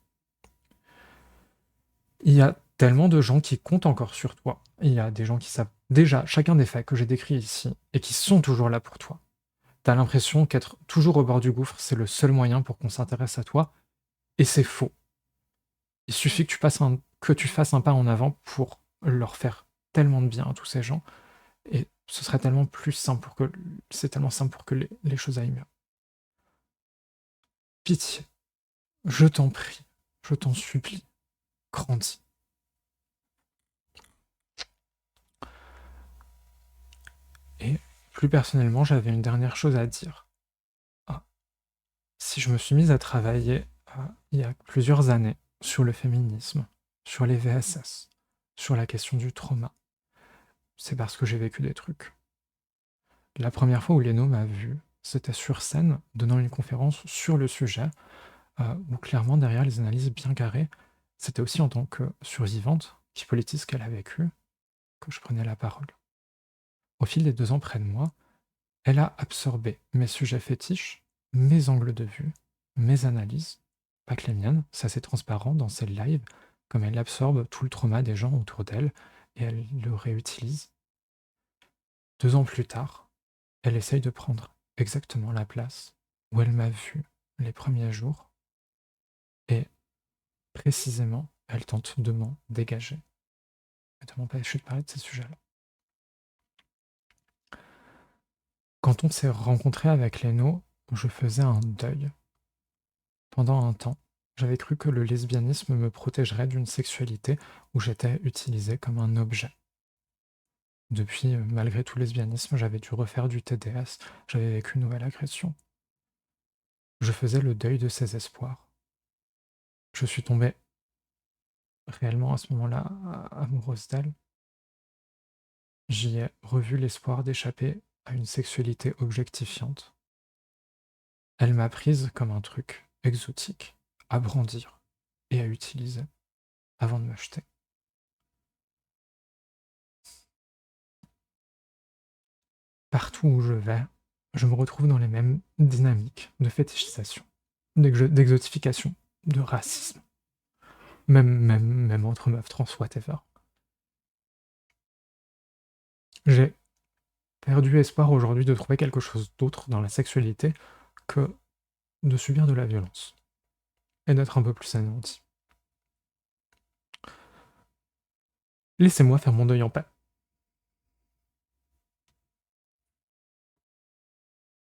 Il y a tellement de gens qui comptent encore sur toi. Il y a des gens qui savent déjà chacun des faits que j'ai décrits ici et qui sont toujours là pour toi. T'as l'impression qu'être toujours au bord du gouffre, c'est le seul moyen pour qu'on s'intéresse à toi, et c'est faux. Il suffit que tu fasses un pas en avant pour leur faire tellement de bien à tous ces gens, et ce serait tellement plus simple pour que c'est tellement simple pour que les choses aillent mieux. Pitié, je t'en prie, je t'en supplie, grandis. Et plus personnellement, j'avais une dernière chose à dire. Ah, si je me suis mise à travailler il y a plusieurs années sur le féminisme, sur les VSS, sur la question du trauma, c'est parce que j'ai vécu des trucs. La première fois où Leno m'a vu, c'était sur scène, donnant une conférence sur le sujet, où clairement, derrière les analyses bien carrées, c'était aussi en tant que survivante qui politique ce qu'elle a vécu, que je prenais la parole. Au fil des 2 ans près de moi, elle a absorbé mes sujets fétiches, mes angles de vue, mes analyses, pas que les miennes, c'est assez transparent dans ses lives, comme elle absorbe tout le trauma des gens autour d'elle, et elle le réutilise. 2 ans plus tard, elle essaye de prendre exactement la place où elle m'a vu les premiers jours, et précisément, elle tente de m'en dégager, et de m'empêcher de parler de ces sujets-là. Quand on s'est rencontré avec Leno, je faisais un deuil. Pendant un temps, j'avais cru que le lesbianisme me protégerait d'une sexualité où j'étais utilisé comme un objet. Depuis, malgré tout lesbianisme, j'avais dû refaire du TDS, j'avais vécu une nouvelle agression. Je faisais le deuil de ces espoirs. Je suis tombée réellement à ce moment-là amoureuse d'elle. J'y ai revu l'espoir d'échapper à une sexualité objectifiante. Elle m'a prise comme un truc exotique, à brandir et à utiliser avant de me jeter. Partout où je vais, je me retrouve dans les mêmes dynamiques de fétichisation, d'exotification, de racisme. Même entre meufs trans, whatever. J'ai perdu espoir aujourd'hui de trouver quelque chose d'autre dans la sexualité que de subir de la violence et d'être un peu plus anéanti. Laissez-moi faire mon deuil en paix.